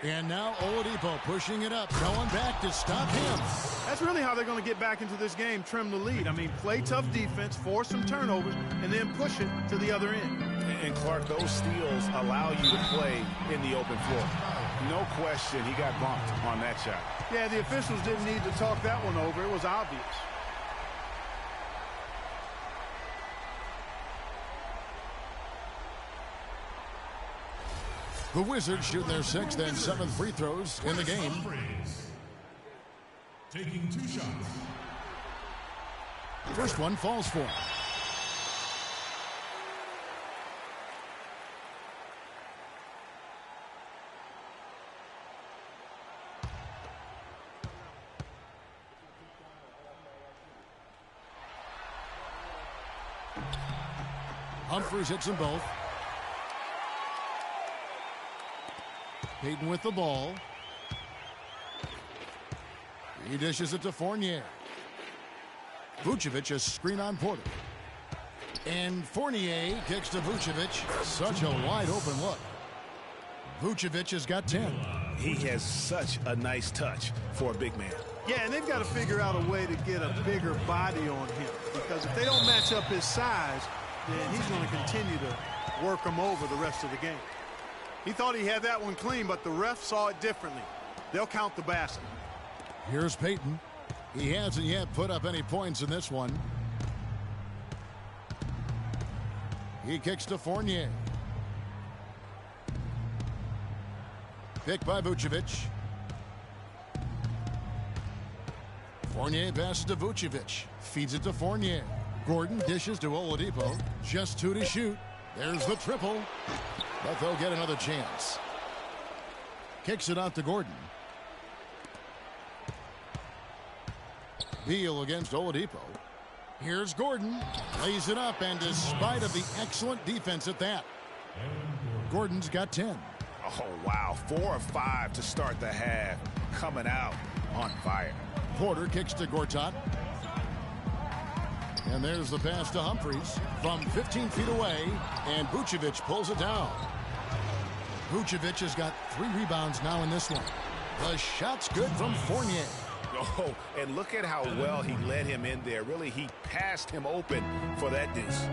Speaker 5: And now Oladipo pushing it up. No one back to stop him.
Speaker 7: That's really how they're going to get back into this game, trim the lead. I mean, play tough defense, force some turnovers, and then push it to the other end.
Speaker 6: And Clark, those steals allow you to play in the open floor. No question he got bumped on that shot.
Speaker 7: Yeah, the officials didn't need to talk that one over. It was obvious.
Speaker 5: The Wizards shoot their sixth and seventh free throws in the game.
Speaker 9: Taking 2 shots.
Speaker 5: First one falls for him. Humphries hits them both. Payton with the ball. He dishes it to Fournier. Vucevic, a screen on Porter. And Fournier kicks to Vucevic. Such a wide open look. Vucevic has got 10.
Speaker 6: He has such a nice touch for a big man.
Speaker 7: Yeah, and they've got to figure out a way to get a bigger body on him, because if they don't match up his size, then he's going to continue to work them over the rest of the game. He thought he had that one clean, but the ref saw it differently. They'll count the basket.
Speaker 5: Here's Payton. He hasn't yet put up any points in this one. He kicks to Fournier. Picked by Vucevic. Fournier passes to Vucevic. Feeds it to Fournier. Gordon dishes to Oladipo. Just 2 to shoot. There's the triple. But they'll get another chance. Kicks it out to Gordon. Beal against Oladipo. Here's Gordon. Lays it up, and despite of the excellent defense at that, Gordon's got 10.
Speaker 6: Oh, wow. 4 of 5 to start the half. Coming out on fire.
Speaker 5: Porter kicks to Gortat. And there's the pass to Humphries from 15 feet away, and Vucevic pulls it down. Vucevic has got 3 rebounds now in this one. The shot's good from Fournier.
Speaker 6: Oh, and look at how well he led him in there. Really, he passed him open for that deuce.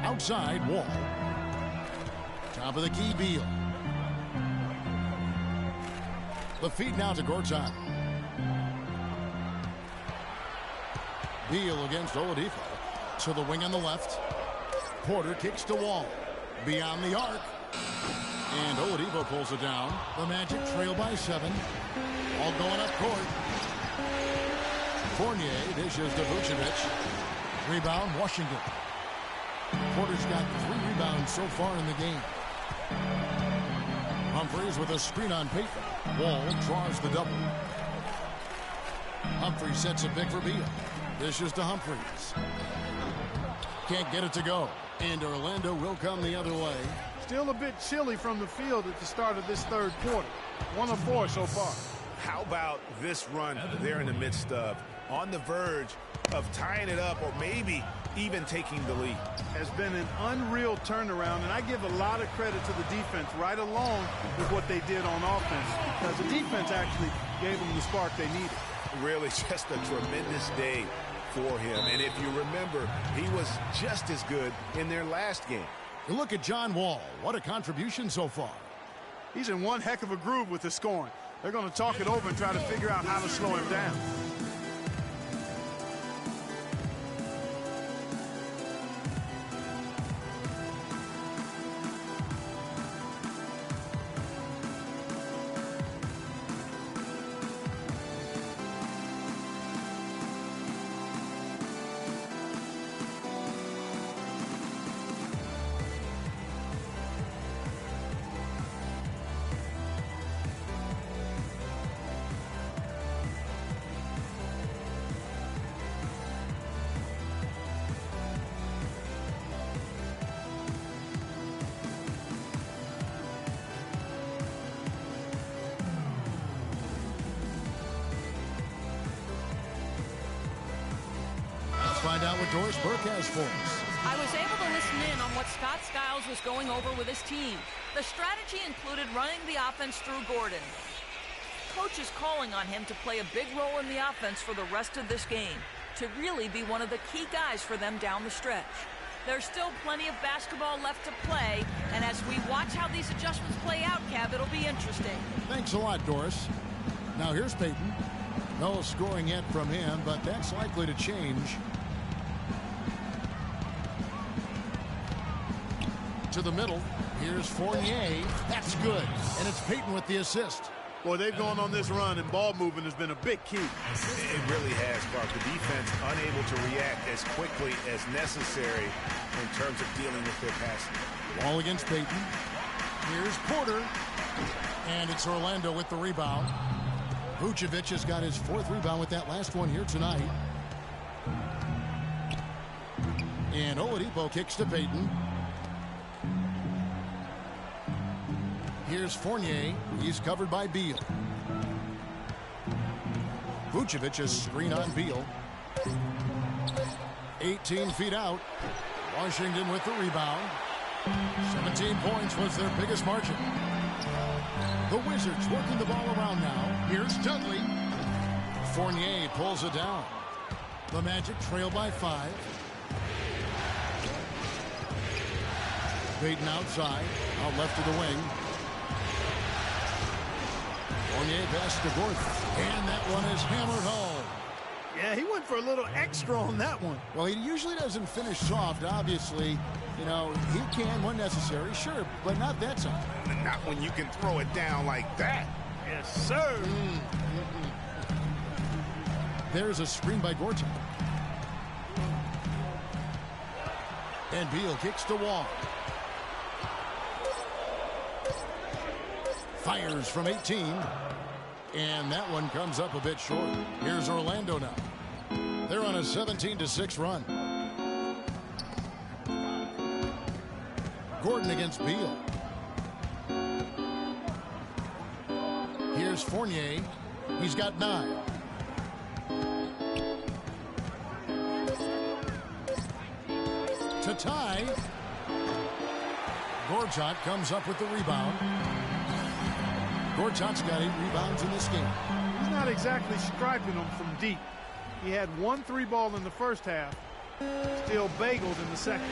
Speaker 5: Outside, Wall. Top of the key, Beal. The feed now to Gortat. Beal against Oladipo. To the wing on the left. Porter kicks to Wall. Beyond the arc. And Oladipo pulls it down. The Magic trail by 7. All going up court. Fournier dishes to Vucevic. Rebound, Washington. Porter's got 3 rebounds so far in the game. Humphries with a screen on Payton. Wall draws the double. Humphries sets a pick for Beal. Dishes to Humphries. Can't get it to go. And Orlando will come the other way.
Speaker 7: Still a bit chilly from the field at the start of this third quarter. 1 of 4 so far.
Speaker 6: How about this run they're in the midst of? On the verge of tying it up or maybe even taking the lead.
Speaker 7: Has been an unreal turnaround, and I give a lot of credit to the defense right along with what they did on offense, because the defense actually gave them the spark they needed.
Speaker 6: Really just a tremendous day for him. And if you remember, he was just as good in their last game.
Speaker 5: Look at John Wall. What a contribution so far.
Speaker 7: He's in one heck of a groove with the scoring. They're going to talk it over and try to figure out how to slow him down.
Speaker 5: Find out what Doris Burke has for us.
Speaker 8: I was able to listen in on what Scott Skiles was going over with his team. The strategy included running the offense through Gordon. Coach is calling on him to play a big role in the offense for the rest of this game, to really be one of the key guys for them down the stretch. There's still plenty of basketball left to play, and as we watch how these adjustments play out, Cav, it'll be interesting.
Speaker 5: Thanks a lot, Doris. Now here's Payton. No scoring yet from him, but that's likely to change. To the middle. Here's Fournier. That's good. And it's Payton with the assist.
Speaker 7: Boy, they've gone on this run, and ball movement has been a big key.
Speaker 6: It really has, Clark. The defense unable to react as quickly as necessary in terms of dealing with their passing.
Speaker 5: Ball against Payton. Here's Porter. And it's Orlando with the rebound. Vucevic has got his 4th rebound with that last one here tonight. And Oladipo kicks to Payton. Here's Fournier. He's covered by Beal. Vucevic is screen on Beal. 18 feet out. Washington with the rebound. 17 points was their biggest margin. The Wizards working the ball around now. Here's Dudley. Fournier pulls it down. The Magic trail by 5. Payton outside. Out left to the wing. Fournier pass to Gordon. And that one is hammered home.
Speaker 7: Yeah, he went for a little extra on that one.
Speaker 5: Well, he usually doesn't finish soft, obviously. You know, he can when necessary, sure, but not that time.
Speaker 6: Not when you can throw it down like that.
Speaker 7: Yes, sir.
Speaker 5: There's a screen by Gortat. And Beal kicks to Wall. Fires from 18. And that one comes up a bit short. Here's Orlando now. They're on a 17-6 run. Gordon against Beal. Here's Fournier. He's got 9. To tie. Gortat comes up with the rebound. Gortat's got 8 rebounds in this game.
Speaker 7: He's not exactly striping them from deep. He had 1 3-ball in the first half. Still bagels in the second.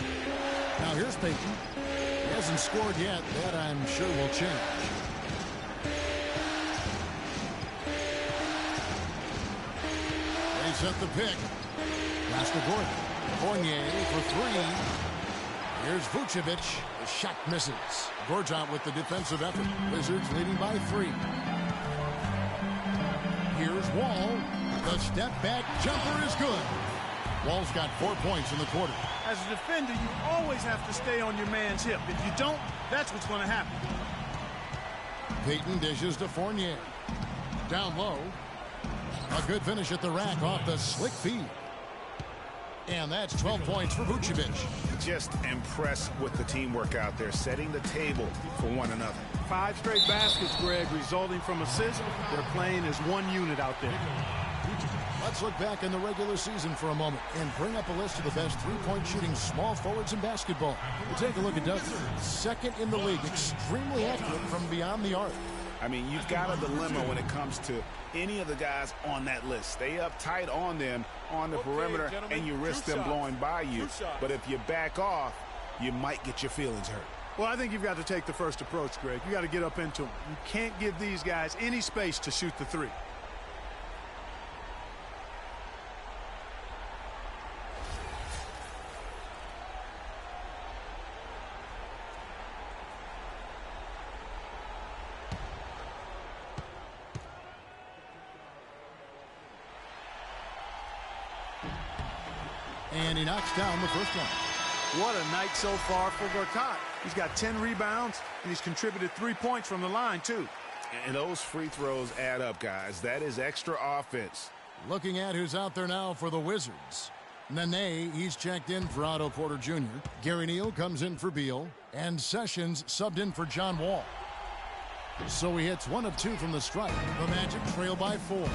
Speaker 5: Now here's Payton. He hasn't scored yet. That I'm sure will change. They set the pick. Pass to Gordon. Fournier for 3. Here's Vucevic. The shot misses. Gortat with the defensive effort. Wizards leading by 3. Here's Wall. The step back jumper is good. Wall's got 4 points in the quarter.
Speaker 7: As a defender, you always have to stay on your man's hip. If you don't, that's what's going to happen.
Speaker 5: Payton dishes to Fournier. Down low. A good finish at the rack off the slick feed. And that's 12 points for Vucevic.
Speaker 6: Just impressed with the teamwork out there, setting the table for one another.
Speaker 7: 5 straight baskets, Greg, resulting from assists. They're playing as one unit out there.
Speaker 5: Let's look back in the regular season for a moment and bring up a list of the best three-point shooting small forwards in basketball. We'll take a look at Douglas. Second in the league, extremely accurate from beyond the arc.
Speaker 6: I mean, you've got a dilemma when it comes to any of the guys on that list. Stay up tight on them on the perimeter, and you risk them blowing by you. But if you back off, you might get your feelings hurt.
Speaker 7: Well, I think you've got to take the first approach, Greg. You got to get up into them. You can't give these guys any space to shoot the 3.
Speaker 5: And he knocks down the first one.
Speaker 7: What a night so far for Gortat. He's got 10 rebounds, and he's contributed 3 points from the line, too.
Speaker 6: And those free throws add up, guys. That is extra offense.
Speaker 5: Looking at who's out there now for the Wizards. Nene, he's checked in for Otto Porter Jr. Gary Neal comes in for Beal. And Sessions subbed in for John Wall. So he hits 1 of 2 from the stripe. The Magic trail by 4.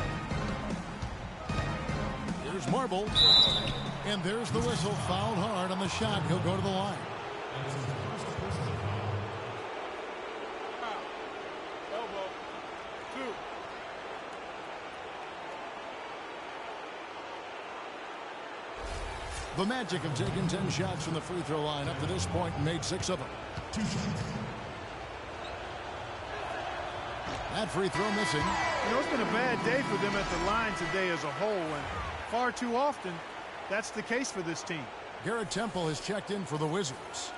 Speaker 5: Here's Marble. And there's the whistle. Fouled hard on the shot. He'll go to the line.
Speaker 11: Elbow. 2.
Speaker 5: The Magic have taken 10 shots from the free throw line up to this point and made 6 of them. That free throw missing.
Speaker 7: You know, it's been a bad day for them at the line today as a whole, and far too often that's the case for this team.
Speaker 5: Garrett Temple has checked in for the Wizards.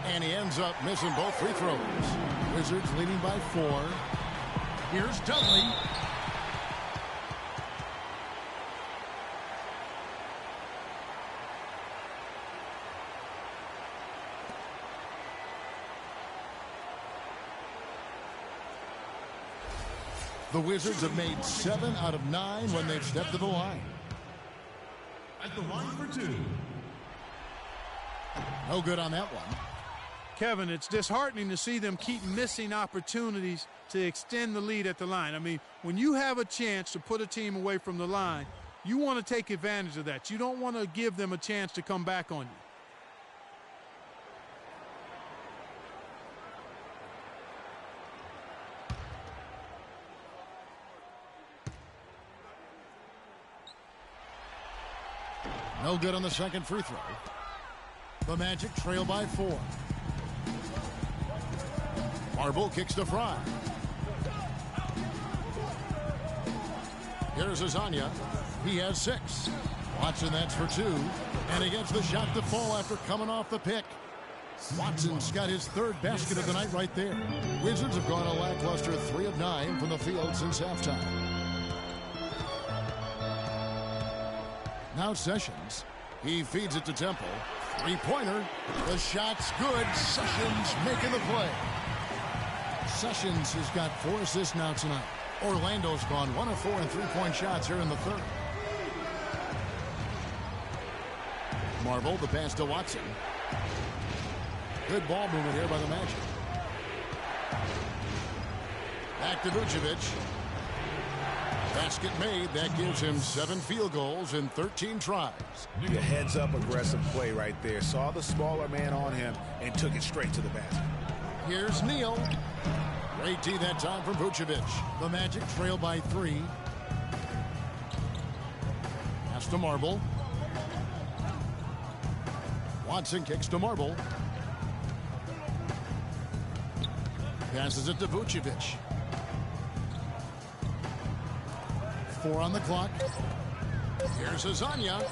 Speaker 5: And he ends up missing both free throws. Wizards leading by 4. Here's Dudley. The Wizards have made 7 out of 9 when they've stepped to the line.
Speaker 9: At the line for 2.
Speaker 5: No good on that one.
Speaker 7: Kevin, it's disheartening to see them keep missing opportunities to extend the lead at the line. I mean, when you have a chance to put a team away from the line, you want to take advantage of that. You don't want to give them a chance to come back on you.
Speaker 5: No good on the second free throw. The Magic trail by 4. Marble kicks to Fry. Here's Azania. He has 6. Watson, that's for 2. And he gets the shot to fall after coming off the pick. Watson's got his 3rd basket of the night right there. Wizards have gone a lackluster 3 of 9 from the field since halftime. Now Sessions. He feeds it to Temple. 3-pointer. The shot's good. Sessions making the play. Sessions has got 4 assists now tonight. Orlando's gone 1 of 4 in three-point shots here in the third. Marble, the pass to Watson. Good ball movement here by the Magic. Back to Vucevic. Basket made. That gives him 7 field goals in 13 tries.
Speaker 6: A heads-up aggressive play right there. Saw the smaller man on him and took it straight to the basket.
Speaker 5: Here's Neal. Great D that time from Vucevic. The Magic trail by 3. Pass to Marble. Watson kicks to Marble. Passes it to Vucevic. 4 on the clock. Here's Hezonja.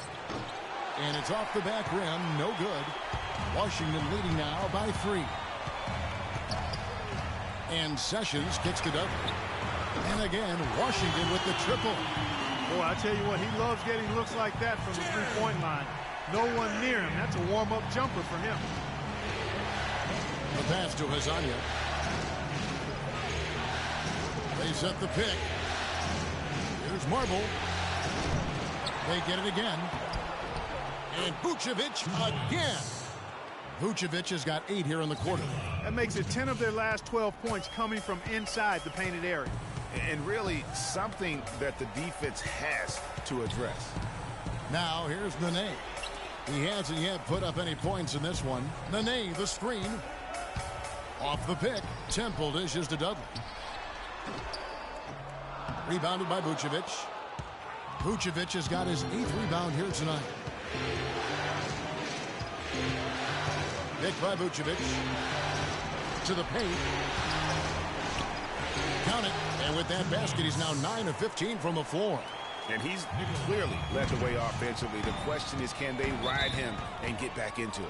Speaker 5: And it's off the back rim. No good. Washington leading now by 3. And Sessions kicks to Dudley. And again, Washington with the triple.
Speaker 7: Boy, I tell you what, he loves getting looks like that from the three-point line. No one near him. That's a warm-up jumper for him.
Speaker 5: The pass to Hezonja. They set the pick. Here's Marble. They get it again. And Vucevic again. Vucevic has got 8 here in the quarter.
Speaker 7: That makes it 10 of their last 12 points coming from inside the painted area.
Speaker 6: And really something that the defense has to address.
Speaker 5: Now here's Nene. He hasn't yet put up any points in this one. Nene, the screen. Off the pick. Temple dishes to Dudley. Rebounded by Vucevic. Vucevic has got his 8th rebound here tonight. Picked by Vucevic. To the paint. Count it. And with that basket, he's now 9 of 15 from the floor.
Speaker 6: And he's clearly led the way offensively. The question is, can they ride him and get back into it?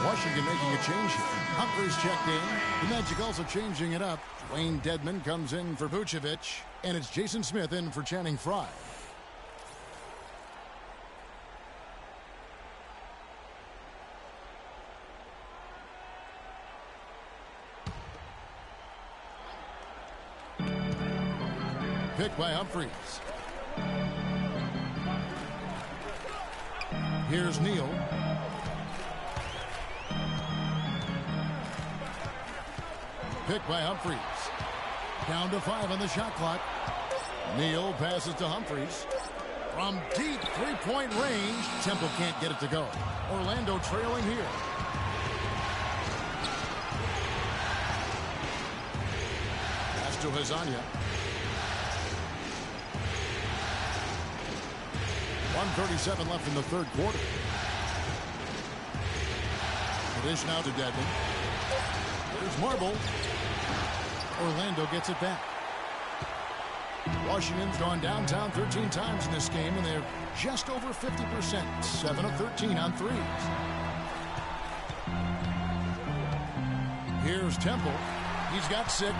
Speaker 5: Washington making a change here. Humphries checked in. The Magic also changing it up. Wayne Dedman comes in for Vucevic. And it's Jason Smith in for Channing Frye. Picked by Humphries. Here's Neal. Picked by Humphries. Down to 5 on the shot clock. Neal passes to Humphries. From deep three-point range, Temple can't get it to go. Orlando trailing here. Pass to Hezonja. 1:37 left in the third quarter. The dish now to Dedman. There's Marble. Orlando gets it back. Washington's gone downtown 13 times in this game, and they're just over 50%. 7 of 13 on threes. Here's Temple. He's got 6.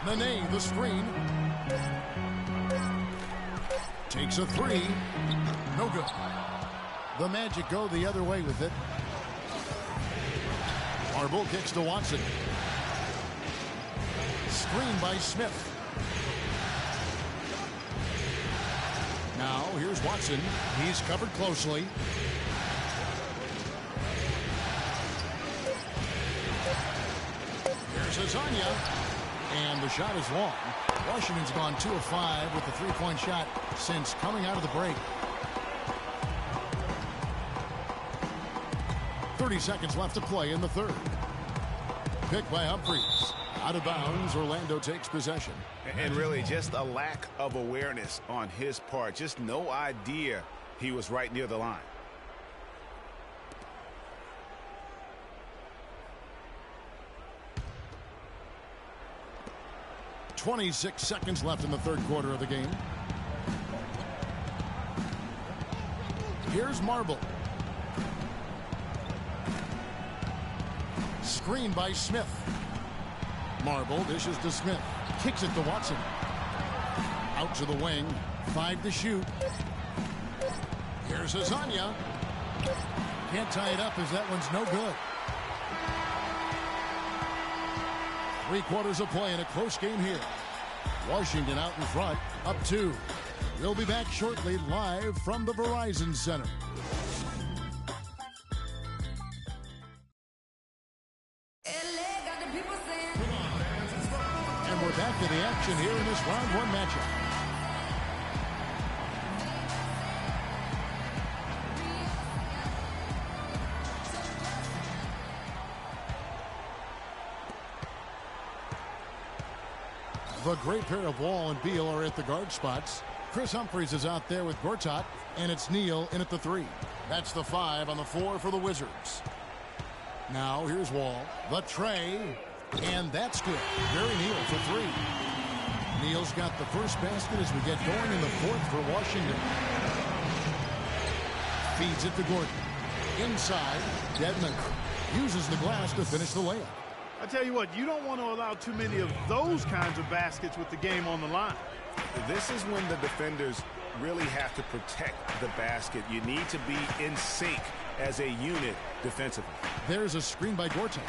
Speaker 5: Nene, the screen. Takes a 3. No good. The Magic go the other way with it. Marble kicks to Watson. Screen by Smith. Now here's Watson. He's covered closely. Here's Hezonja. And the shot is long. Washington's gone 2 of 5 with the three-point shot since coming out of the break. 30 seconds left to play in the third. Picked by Humphries. Out of bounds, Orlando takes possession.
Speaker 6: And really just a lack of awareness on his part. Just no idea he was right near the line.
Speaker 5: .26 seconds left in the third quarter of the game. Here's Marble. Screen by Smith. Marble dishes to Smith. Kicks it to Watson. Out to the wing. 5 to shoot. Here's Azania. Can't tie it up as that one's no good. 3 quarters of play in a close game here. Washington out in front, up 2. We'll be back shortly live from the Verizon Center. And we're back to the action here in this round 1 matchup. The great pair of Wall and Beal are at the guard spots. Chris Humphries is out there with Gortat, and it's Neal in at the 3. That's the 5 on the 4 for the Wizards. Now here's Wall, the tray, and that's good. Gary Neal for 3. Neal's got the first basket as we get going in the 4th for Washington. Feeds it to Gordon. Inside, Dedmon uses the glass to finish the layup.
Speaker 7: I tell you what, you don't want to allow too many of those kinds of baskets with the game on the line.
Speaker 6: This is when the defenders really have to protect the basket. You need to be in sync as a unit defensively.
Speaker 5: There's a screen by Gortat.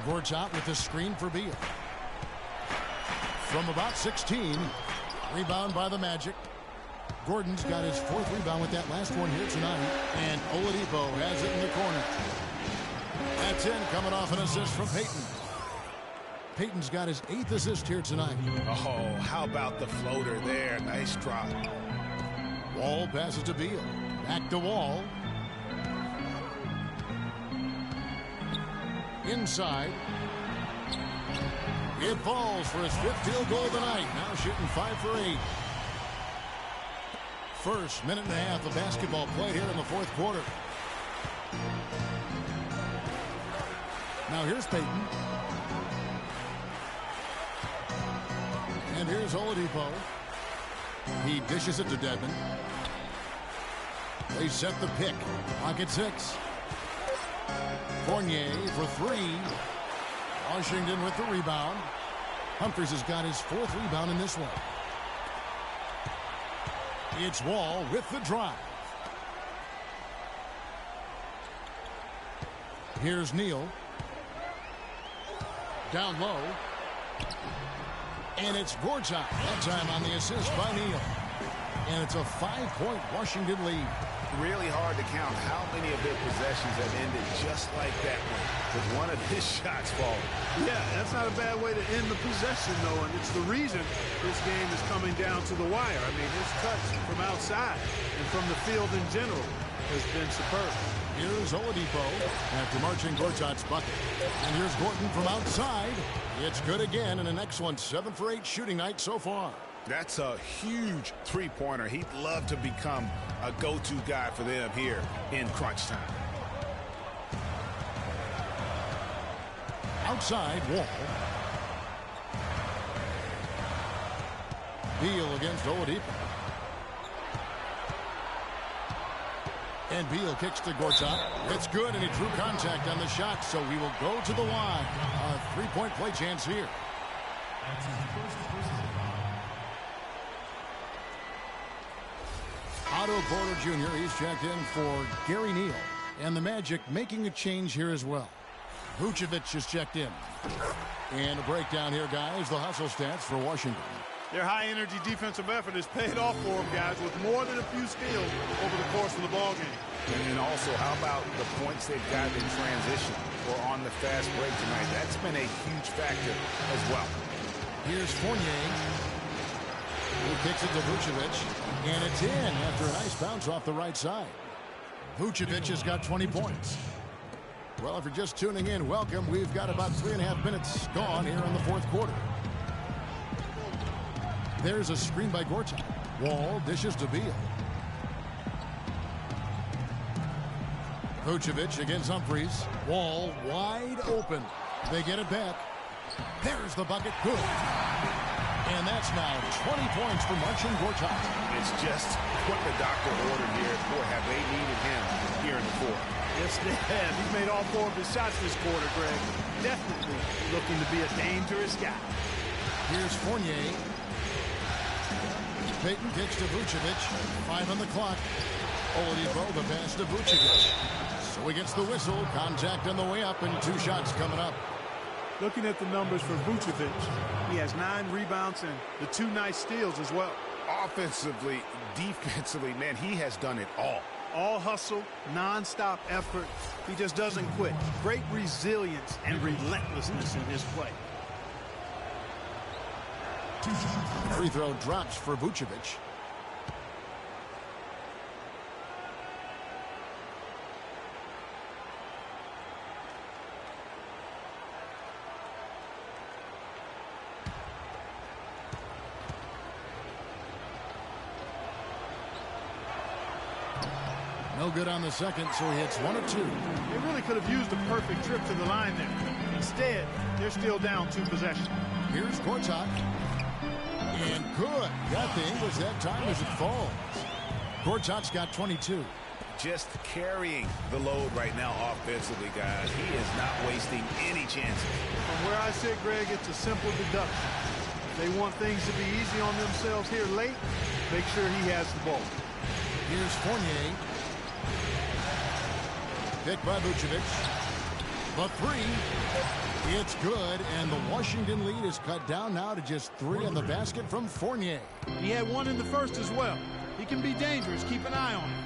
Speaker 5: Gortat with the screen for Beal. From about 16, rebound by the Magic. Gordon's got his 4th rebound with that last one here tonight. And Oladipo has it in the corner. That's in, coming off an assist from Payton. Payton's got his 8th assist here tonight.
Speaker 6: Oh, how about the floater there? Nice drop.
Speaker 5: Wall passes to Beal. Back to Wall. Inside. It falls for his 5th field goal of the night. Now shooting 5 for 8. First minute and a half of basketball played here in the 4th quarter. Now here's Payton. And here's Oladipo. He dishes it to Dedmon. They set the pick. Pocket 6. Fournier for 3. Washington with the rebound. Humphries has got his 4th rebound in this one. It's Wall with the drive. Here's Neal. Down low. And it's Gortat. That time on the assist by Neal. And it's a 5-point Washington lead.
Speaker 6: Really hard to count how many of their possessions have ended just like that one, with one of his shots falling.
Speaker 7: Yeah, that's not a bad way to end the possession, though, and it's the reason this game is coming down to the wire. I mean, his touch from outside and from the field in general has been superb.
Speaker 5: Here's Oladipo after marching Gortat's bucket. And here's Gordon from outside. It's good again, and an excellent 7 for 8 shooting night so far.
Speaker 6: That's a huge three-pointer. He'd love to become a go-to guy for them here in crunch time.
Speaker 5: Outside, Wall. Beal against Oladipo. And Beal kicks to Gortat. It's good, and he drew contact on the shot, so he will go to the line. A 3-point play chance here. Otto Porter Jr., he's checked in for Gary Neal. And the Magic making a change here as well. Vucevic is checked in. And a breakdown here, guys. The hustle stats for Washington.
Speaker 7: Their high-energy defensive effort has paid off for them, guys, with more than a few steals over the course of the ballgame.
Speaker 6: And then also, how about the points they've got in transition or on the fast break tonight? That's been a huge factor as well.
Speaker 5: Here's Fournier. He kicks it to Vucevic. And it's in after a nice bounce off the right side. Vucevic has got 20 points. Well, if you're just tuning in, welcome. We've got about 3.5 minutes gone here in the fourth quarter. There's a screen by Gortat. Wall dishes to Beal. Vucevic against Humphries. Wall wide open. They get it back. There's the bucket. Good. And that's now 20 points for Marcin Gortat.
Speaker 6: It's just what the doctor ordered here. Boy, have they needed him here in the fourth.
Speaker 7: Yes, they have. He's made all 4 of his shots this quarter, Greg. Definitely looking to be a dangerous guy.
Speaker 5: Here's Fournier. Payton kicks to Vucevic. 5 on the clock. Oladipo, the pass to Vucevic. So he gets the whistle. Contact on the way up and 2 shots coming up.
Speaker 7: Looking at the numbers for Vucevic, he has 9 rebounds and the 2 nice steals as well.
Speaker 6: Offensively, defensively, man, he has done it all.
Speaker 7: All hustle, non-stop effort. He just doesn't quit. Great resilience and relentlessness in his play.
Speaker 5: Free throw drops for Vucevic. No good on the second, so he hits 1 of 2.
Speaker 7: They really could have used a perfect trip to the line there. Instead, they're still down 2 possessions.
Speaker 5: Here's Gortat. And good. Got the English that time as it falls. Gortat's got 22.
Speaker 6: Just carrying the load right now offensively, guys. He is not wasting any chances.
Speaker 7: From where I sit, Greg, it's a simple deduction. If they want things to be easy on themselves here late, make sure he has the ball.
Speaker 5: Here's Fournier. Picked by Vucevic. The 3. It's good, and the Washington lead is cut down now to just 3 on the basket from Fournier.
Speaker 7: He had 1 in the first as well. He can be dangerous. Keep an eye on him.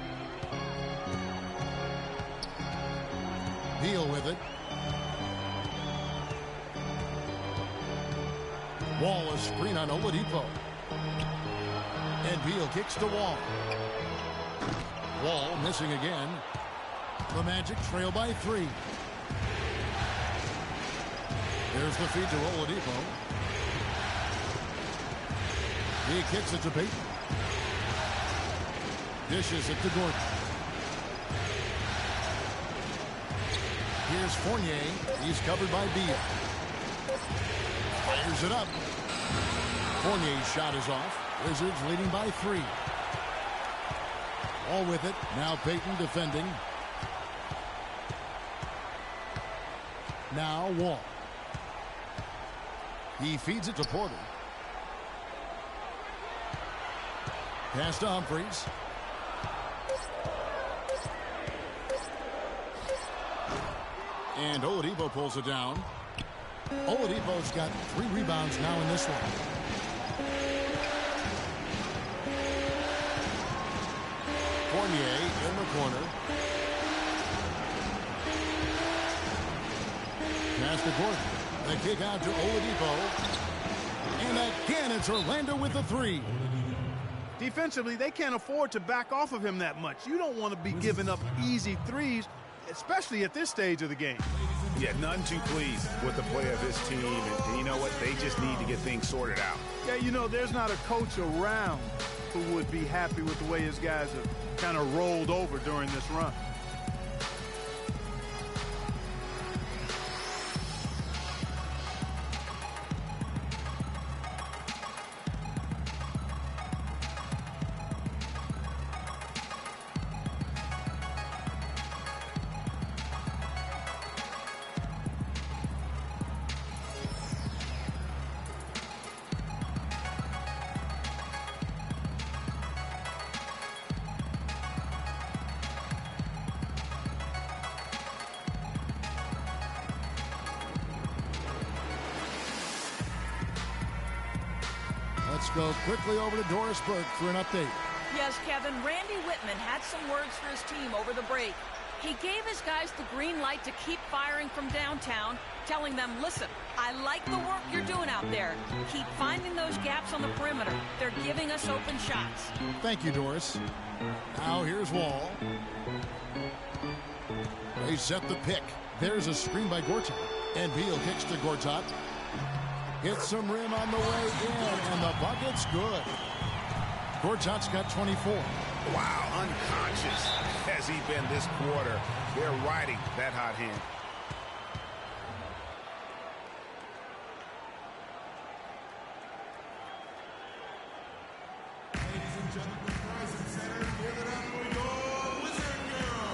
Speaker 5: Beal with it. Wall a screen on Oladipo. And Beal kicks to Wall. Wall missing again. The Magic trail by 3. There's the feed to Oladipo. He kicks it to Payton. Dishes it to Gordon. Here's Fournier. He's covered by Beal. Fires it up. Fournier's shot is off. Wizards leading by 3. All with it. Now Payton defending. Now Wall. He feeds it to Porter. Pass to Humphries. And Oladipo pulls it down. Oladipo's got 3 rebounds now in this one. Fournier in the corner. Pass to Gordon. The kick out to Oladipo. And again, it's Orlando with the 3.
Speaker 7: Defensively, they can't afford to back off of him that much. You don't want to be giving up easy threes, especially at this stage of the game.
Speaker 6: Yeah, none too pleased with the play of this team. And you know what? They just need to get things sorted out.
Speaker 7: Yeah, you know, there's not a coach around who would be happy with the way his guys have kind of rolled over during this run.
Speaker 5: Let's go quickly over to Doris Burke for an update.
Speaker 8: Yes, Kevin, Randy Whitman had some words for his team over the break. He gave his guys the green light to keep firing from downtown, telling them, listen, I like the work you're doing out there. Keep finding those gaps on the perimeter. They're giving us open shots.
Speaker 5: Thank you, Doris. Now here's Wall. They set the pick. There's a screen by Gortat. And Beal kicks to Gortat. Hits some rim on the way in, and the bucket's good. Gortat's got 24.
Speaker 6: Wow, unconscious has he been this quarter. They're riding that hot hand.
Speaker 9: Ladies and gentlemen, Rising Center, give it up for your Wizard Girls.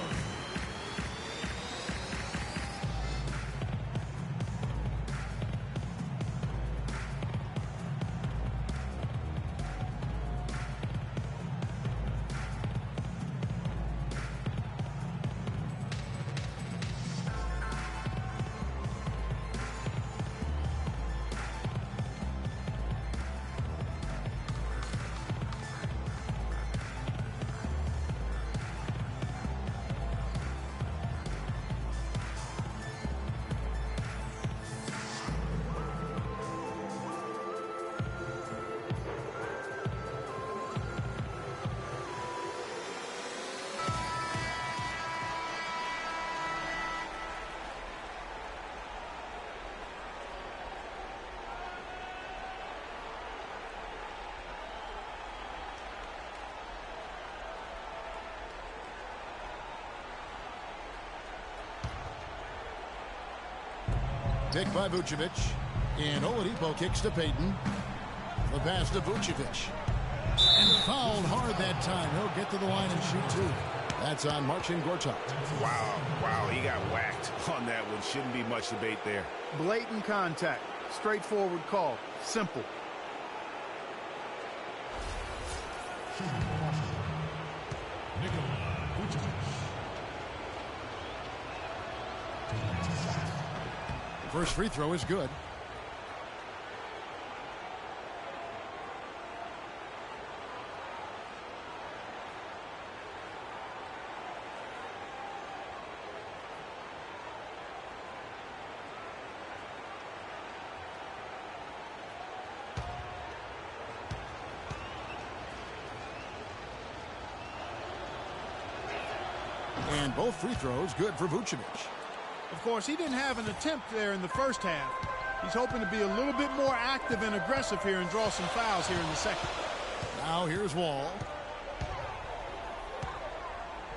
Speaker 5: Pick by Vucevic. And Oladipo kicks to Payton. The pass to Vucevic. And fouled hard that time. He'll get to the line and shoot two. That's on Marcin Gortat.
Speaker 6: Wow, he got whacked on that one. Shouldn't be much debate there.
Speaker 7: Blatant contact. Straightforward call. Simple.
Speaker 5: First free throw is good. And both free throws good for Vucevic.
Speaker 7: Of course, he didn't have an attempt there in the first half. He's hoping to be a little bit more active and aggressive here and draw some fouls here in the second.
Speaker 5: Now here's Wall.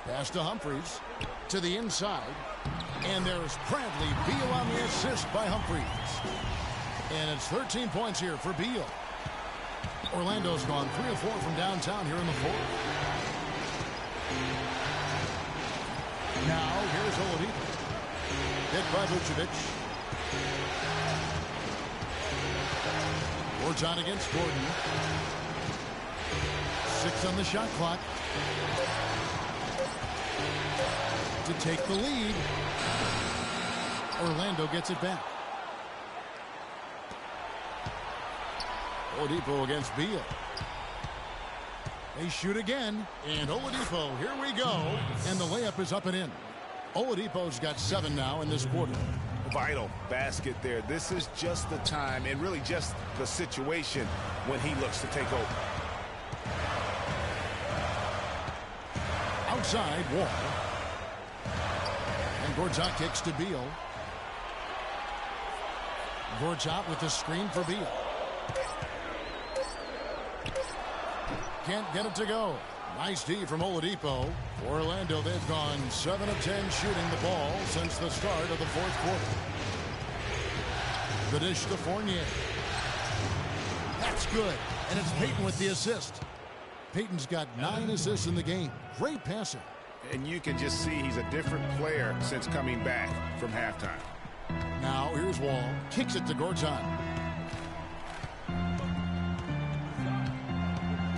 Speaker 5: Pass to Humphries. To the inside. And there's Bradley Beal on the assist by Humphries. And it's 13 points here for Beal. Orlando's gone 3 of 4 from downtown here in the fourth. Now here's Oladipo. Hit by Vucevic. Gortat against Gordon. 6 on the shot clock. To take the lead. Orlando gets it back. Oladipo against Beal. They shoot again. And Oladipo, here we go. And the layup is up and in. Oladipo's got 7 now in this quarter.
Speaker 6: Vital basket there. This is just the time and really just the situation when he looks to take over.
Speaker 5: Outside, Wall. And Gortat kicks to Beal. Gortat with the screen for Beal. Can't get it to go. Nice D from Oladipo. For Orlando, they've gone 7 of 10 shooting the ball since the start of the fourth quarter. The dish to Fournier. That's good. And it's Payton with the assist. Payton's got 9 assists in the game. Great passing.
Speaker 6: And you can just see he's a different player since coming back from halftime.
Speaker 5: Now here's Wall. Kicks it to Gortat.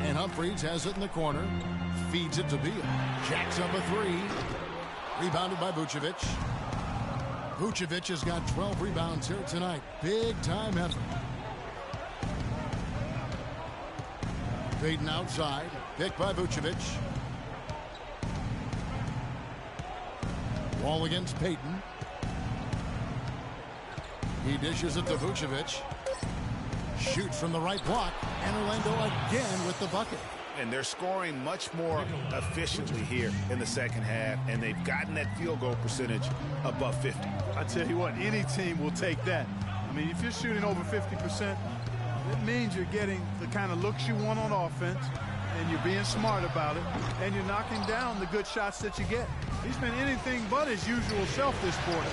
Speaker 5: And Humphries has it in the corner. Feeds it to Beal. Jacks up a 3. Rebounded by Vucevic. Vucevic has got 12 rebounds here tonight. Big time effort. Payton outside. Picked by Vucevic. Wall against Payton. He dishes it to Vucevic. Shoots from the right block. And Orlando again with the bucket.
Speaker 6: And they're scoring much more efficiently here in the second half, and they've gotten that field goal percentage above 50.
Speaker 7: I tell you what, any team will take that. I mean, if you're shooting over 50%, it means you're getting the kind of looks you want on offense, and you're being smart about it, and you're knocking down the good shots that you get. He's been anything but his usual self this quarter.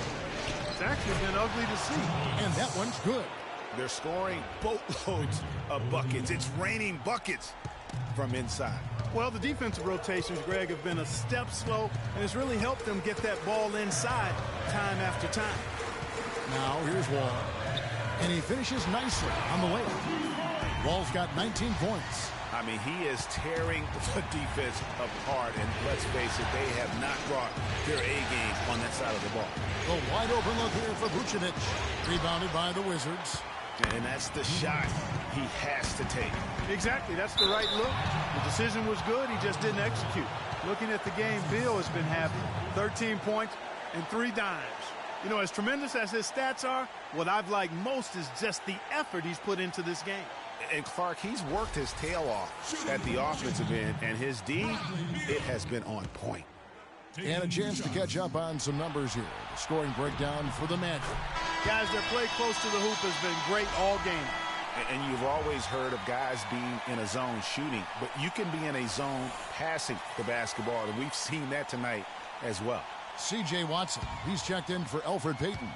Speaker 7: It's actually been ugly to see.
Speaker 5: And that one's good.
Speaker 6: They're scoring boatloads of buckets. It's raining buckets from inside.
Speaker 7: Well, the defensive rotations, Greg, have been a step slow, and it's really helped them get that ball inside time after time.
Speaker 5: Now here's Wall. And he finishes nicely on the layup. Wall's got 19 points.
Speaker 6: I mean, he is tearing the defense apart, and let's face it, they have not brought their A game on that side of the ball.
Speaker 5: The wide open look here for Vucevic. Rebounded by the Wizards.
Speaker 6: And that's the shot he has to take.
Speaker 7: Exactly, that's the right look. The decision was good, he just didn't execute. Looking at the game Beal has been having, 13 points and 3 dimes. You know, as tremendous as his stats are, what I've liked most is just the effort he's put into this game.
Speaker 6: And Clark, he's worked his tail off at the offensive end, and his D, it has been on point.
Speaker 5: And a chance to catch up on some numbers here. The scoring breakdown for the Magic.
Speaker 7: Guys, their play close to the hoop has been great all game.
Speaker 6: And you've always heard of guys being in a zone shooting, but you can be in a zone passing the basketball, and we've seen that tonight as well.
Speaker 5: C.J. Watson, he's checked in for Elfrid Payton.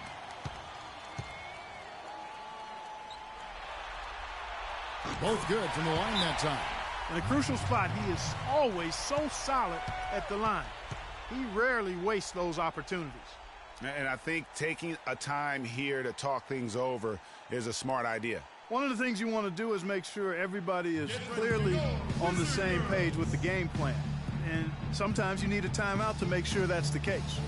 Speaker 5: Both good from the line that time.
Speaker 7: In a crucial spot, he is always so solid at the line. He rarely wastes those opportunities.
Speaker 6: And I think taking a time here to talk things over is a smart idea.
Speaker 7: One of the things you want to do is make sure everybody is clearly on the same page with the game plan. And sometimes you need a timeout to make sure that's the case.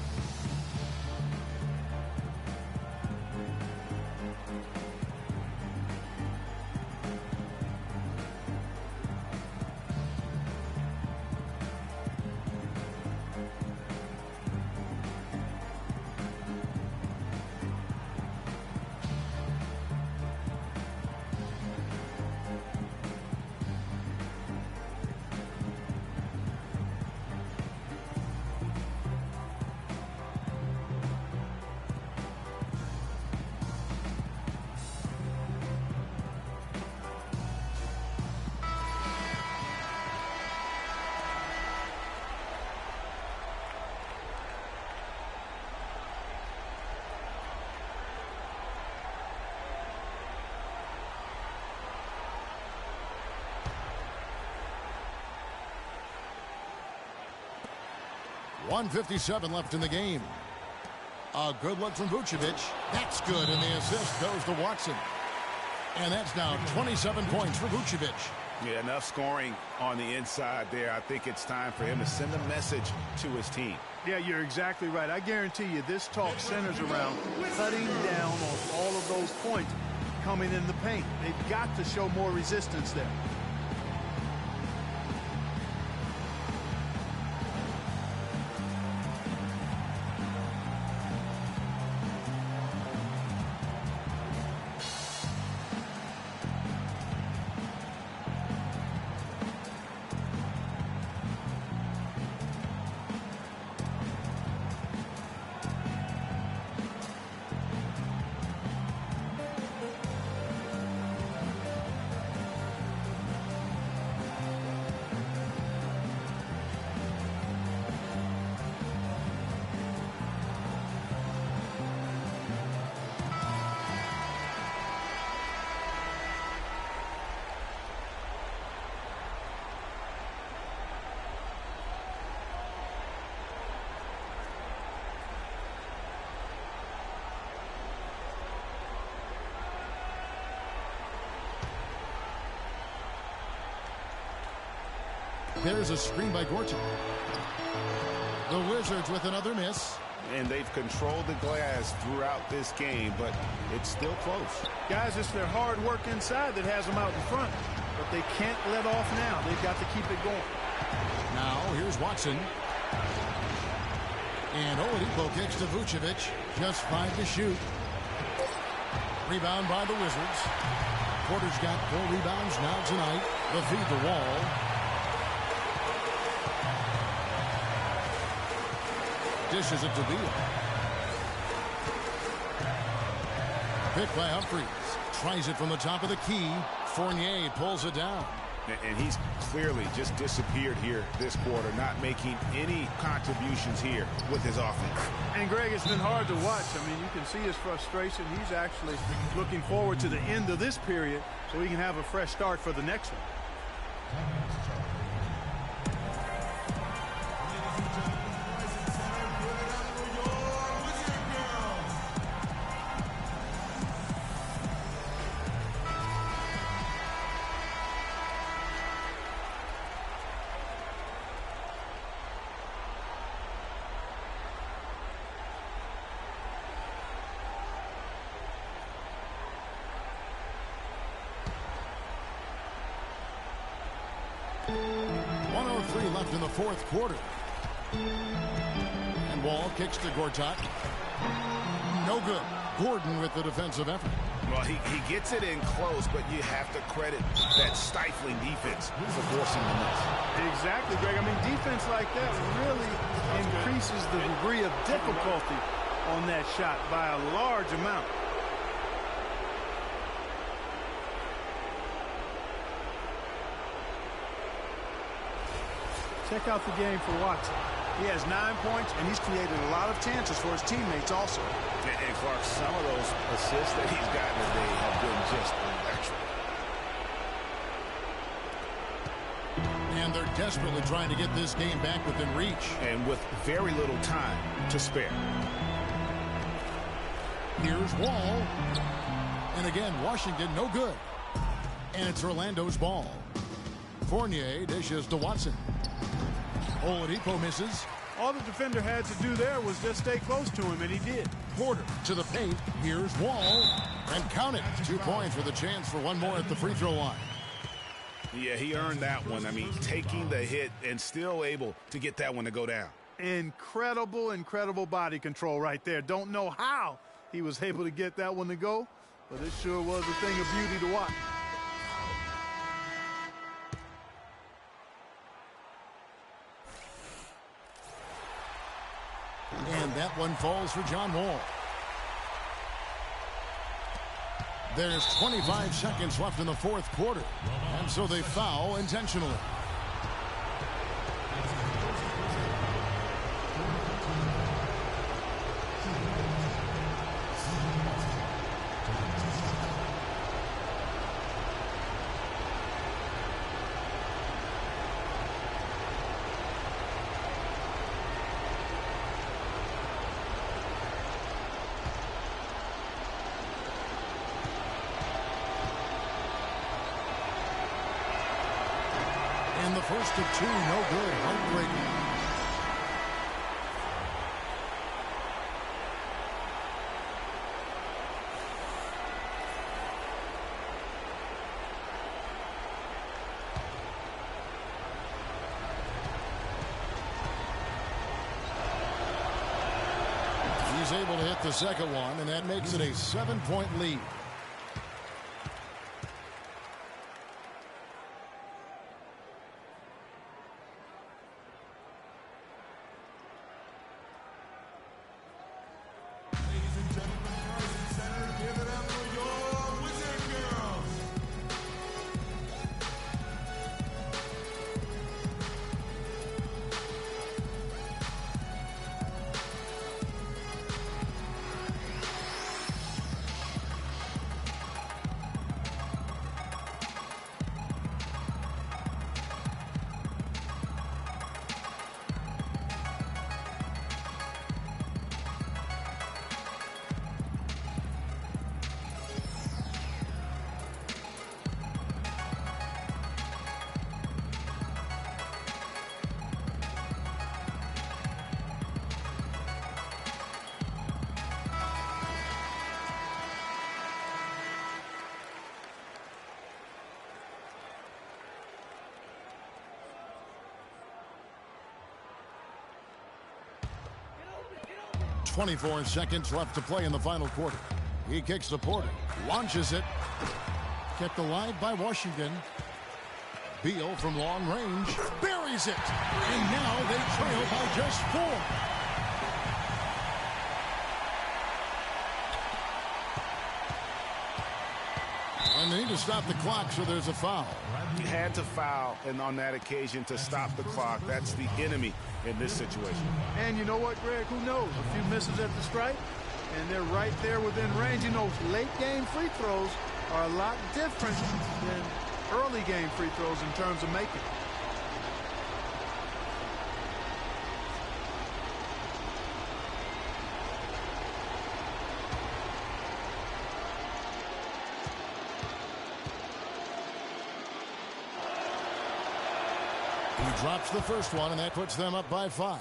Speaker 5: .157 left in the game. A good look from Vucevic. That's good, and the assist goes to Watson. And that's now 27 points for Vucevic.
Speaker 6: Yeah, enough scoring on the inside there. I think it's time for him to send a message to his team.
Speaker 7: Yeah, you're exactly right. I guarantee you this talk centers around cutting down on all of those points coming in the paint. They've got to show more resistance there.
Speaker 5: There's a screen by Gortat. The Wizards with another miss.
Speaker 6: And they've controlled the glass throughout this game, but it's still close.
Speaker 7: Guys, it's their hard work inside that has them out in front. but they can't let off now. They've got to keep it going.
Speaker 5: Now here's Watson. And Oladipo kicks to Vucevic. Just 5 to shoot. Rebound by the Wizards. Porter's got 4 rebounds now tonight. The feed the wall. Dishes it to Beal. Picked by Humphries. Tries it from the top of the key. Fournier pulls it down.
Speaker 6: And he's clearly just disappeared here this quarter, not making any contributions here with his offense.
Speaker 7: And, Greg, it's been hard to watch. I mean, you can see his frustration. He's actually looking forward to the end of this period so he can have a fresh start for the next one.
Speaker 5: Left in the fourth quarter. And Wall kicks to Gortat. No good. Gordon with the defensive effort.
Speaker 6: Well, he gets it in close, but you have to credit that stifling defense for forcing the miss.
Speaker 7: Exactly, Greg. I mean, defense like that really increases the degree of difficulty on that shot by a large amount. Check out the game for Watson. He has 9 points, and he's created a lot of chances for his teammates also.
Speaker 6: And Clark, some of those assists that he's gotten today have been just electric.
Speaker 5: And they're desperately trying to get this game back within reach.
Speaker 6: And with very little time to spare.
Speaker 5: Here's Wall. And again, Washington no good. And it's Orlando's ball. Fournier dishes to Watson. Oladipo misses.
Speaker 7: All the defender had to do there was just stay close to him, and he did.
Speaker 5: Porter to the paint. Here's Wall. And count it. 2 points with a chance for one more at the free throw line.
Speaker 6: Yeah, he earned that one. I mean, taking the hit and still able to get that one to go down.
Speaker 7: Incredible, incredible body control right there. Don't know how he was able to get that one to go, but it sure was a thing of beauty to watch.
Speaker 5: And that one falls for John Wall. There's 25 seconds left in the fourth quarter. And so they foul intentionally. And the first of 2, no good. Heartbreaking. He's able to hit the second one, and that makes it a 7-point lead. 24 seconds left to play in the final quarter. He kicks to Porter, launches it. Kept alive by Washington. Beal from long range buries it. And now they trail by just 4. And they need to stop the clock, so there's a foul.
Speaker 6: You had to foul, and on that occasion to stop the clock. That's the enemy in this situation.
Speaker 7: And you know what, Greg? Who knows? A few misses at the stripe, and they're right there within range. You know, late-game free throws are a lot different than early-game free throws in terms of making.
Speaker 5: He drops the first one, and that puts them up by 5.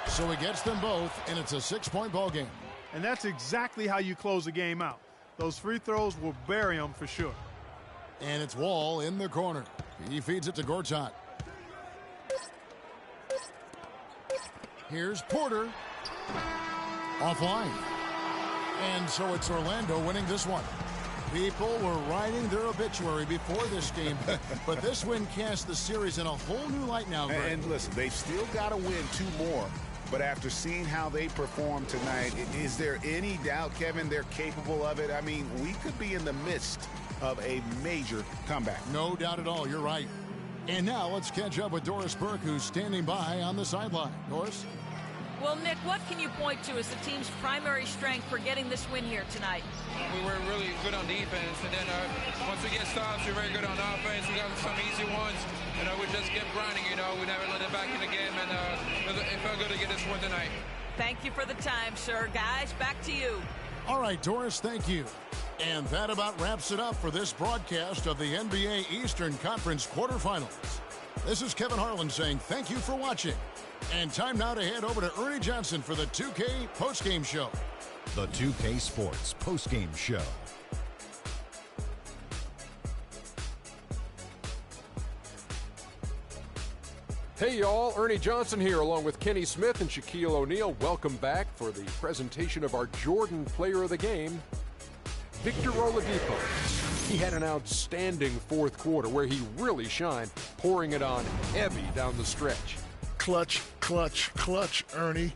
Speaker 5: So he gets them both, and it's a 6-point ball game.
Speaker 7: And that's exactly how you close a game out. Those free throws will bury them for sure.
Speaker 5: And it's Wall in the corner. He feeds it to Gortat. Here's Porter. Offline. And so it's Orlando winning this one. People were writing their obituary before this game, but this win casts the series in a whole new light now, Greg.
Speaker 6: And listen, they've still got to win 2 more. But after seeing how they perform tonight, is there any doubt, Kevin, they're capable of it? I mean, we could be in the midst of a major comeback.
Speaker 5: No doubt at all. You're right. And now let's catch up with Doris Burke, who's standing by on the sideline. Doris?
Speaker 8: Well, Nick, what can you point to as the team's primary strength for getting this win here tonight?
Speaker 13: We were really good on defense, and then once we get stops, we're very good on offense. We got some easy ones, we just kept grinding, we never let it back in the game, and it felt good to get this win tonight.
Speaker 8: Thank you for the time, sir. Guys, back to you.
Speaker 5: All right, Doris, thank you. And that about wraps it up for this broadcast of the NBA Eastern Conference quarterfinals. This is Kevin Harlan saying thank you for watching. And time now to head over to Ernie Johnson for the 2K postgame show.
Speaker 1: The 2K Sports postgame show.
Speaker 2: Hey y'all, Ernie Johnson here along with Kenny Smith and Shaquille O'Neal. Welcome back for the presentation of our Jordan Player of the Game, Victor Oladipo. He had an outstanding fourth quarter where he really shined, pouring it on heavy down the stretch.
Speaker 3: Clutch, clutch, clutch, Ernie.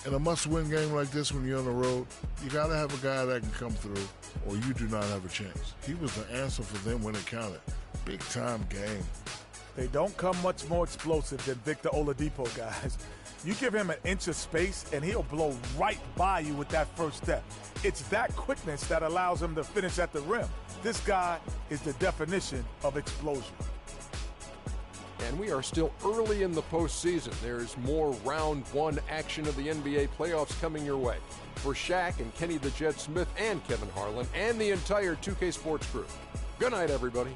Speaker 3: In a must-win game like this when you're on the road, you got to have a guy that can come through or you do not have a chance. He was the answer for them when it counted. Big-time game.
Speaker 4: They don't come much more explosive than Victor Oladipo, guys. You give him an inch of space, and he'll blow right by you with that first step. It's that quickness that allows him to finish at the rim. This guy is the definition of explosion.
Speaker 2: And we are still early in the postseason. There's more round 1 action of the NBA playoffs coming your way. For Shaq and Kenny the Jet Smith and Kevin Harlan and the entire 2K Sports crew, good night, everybody.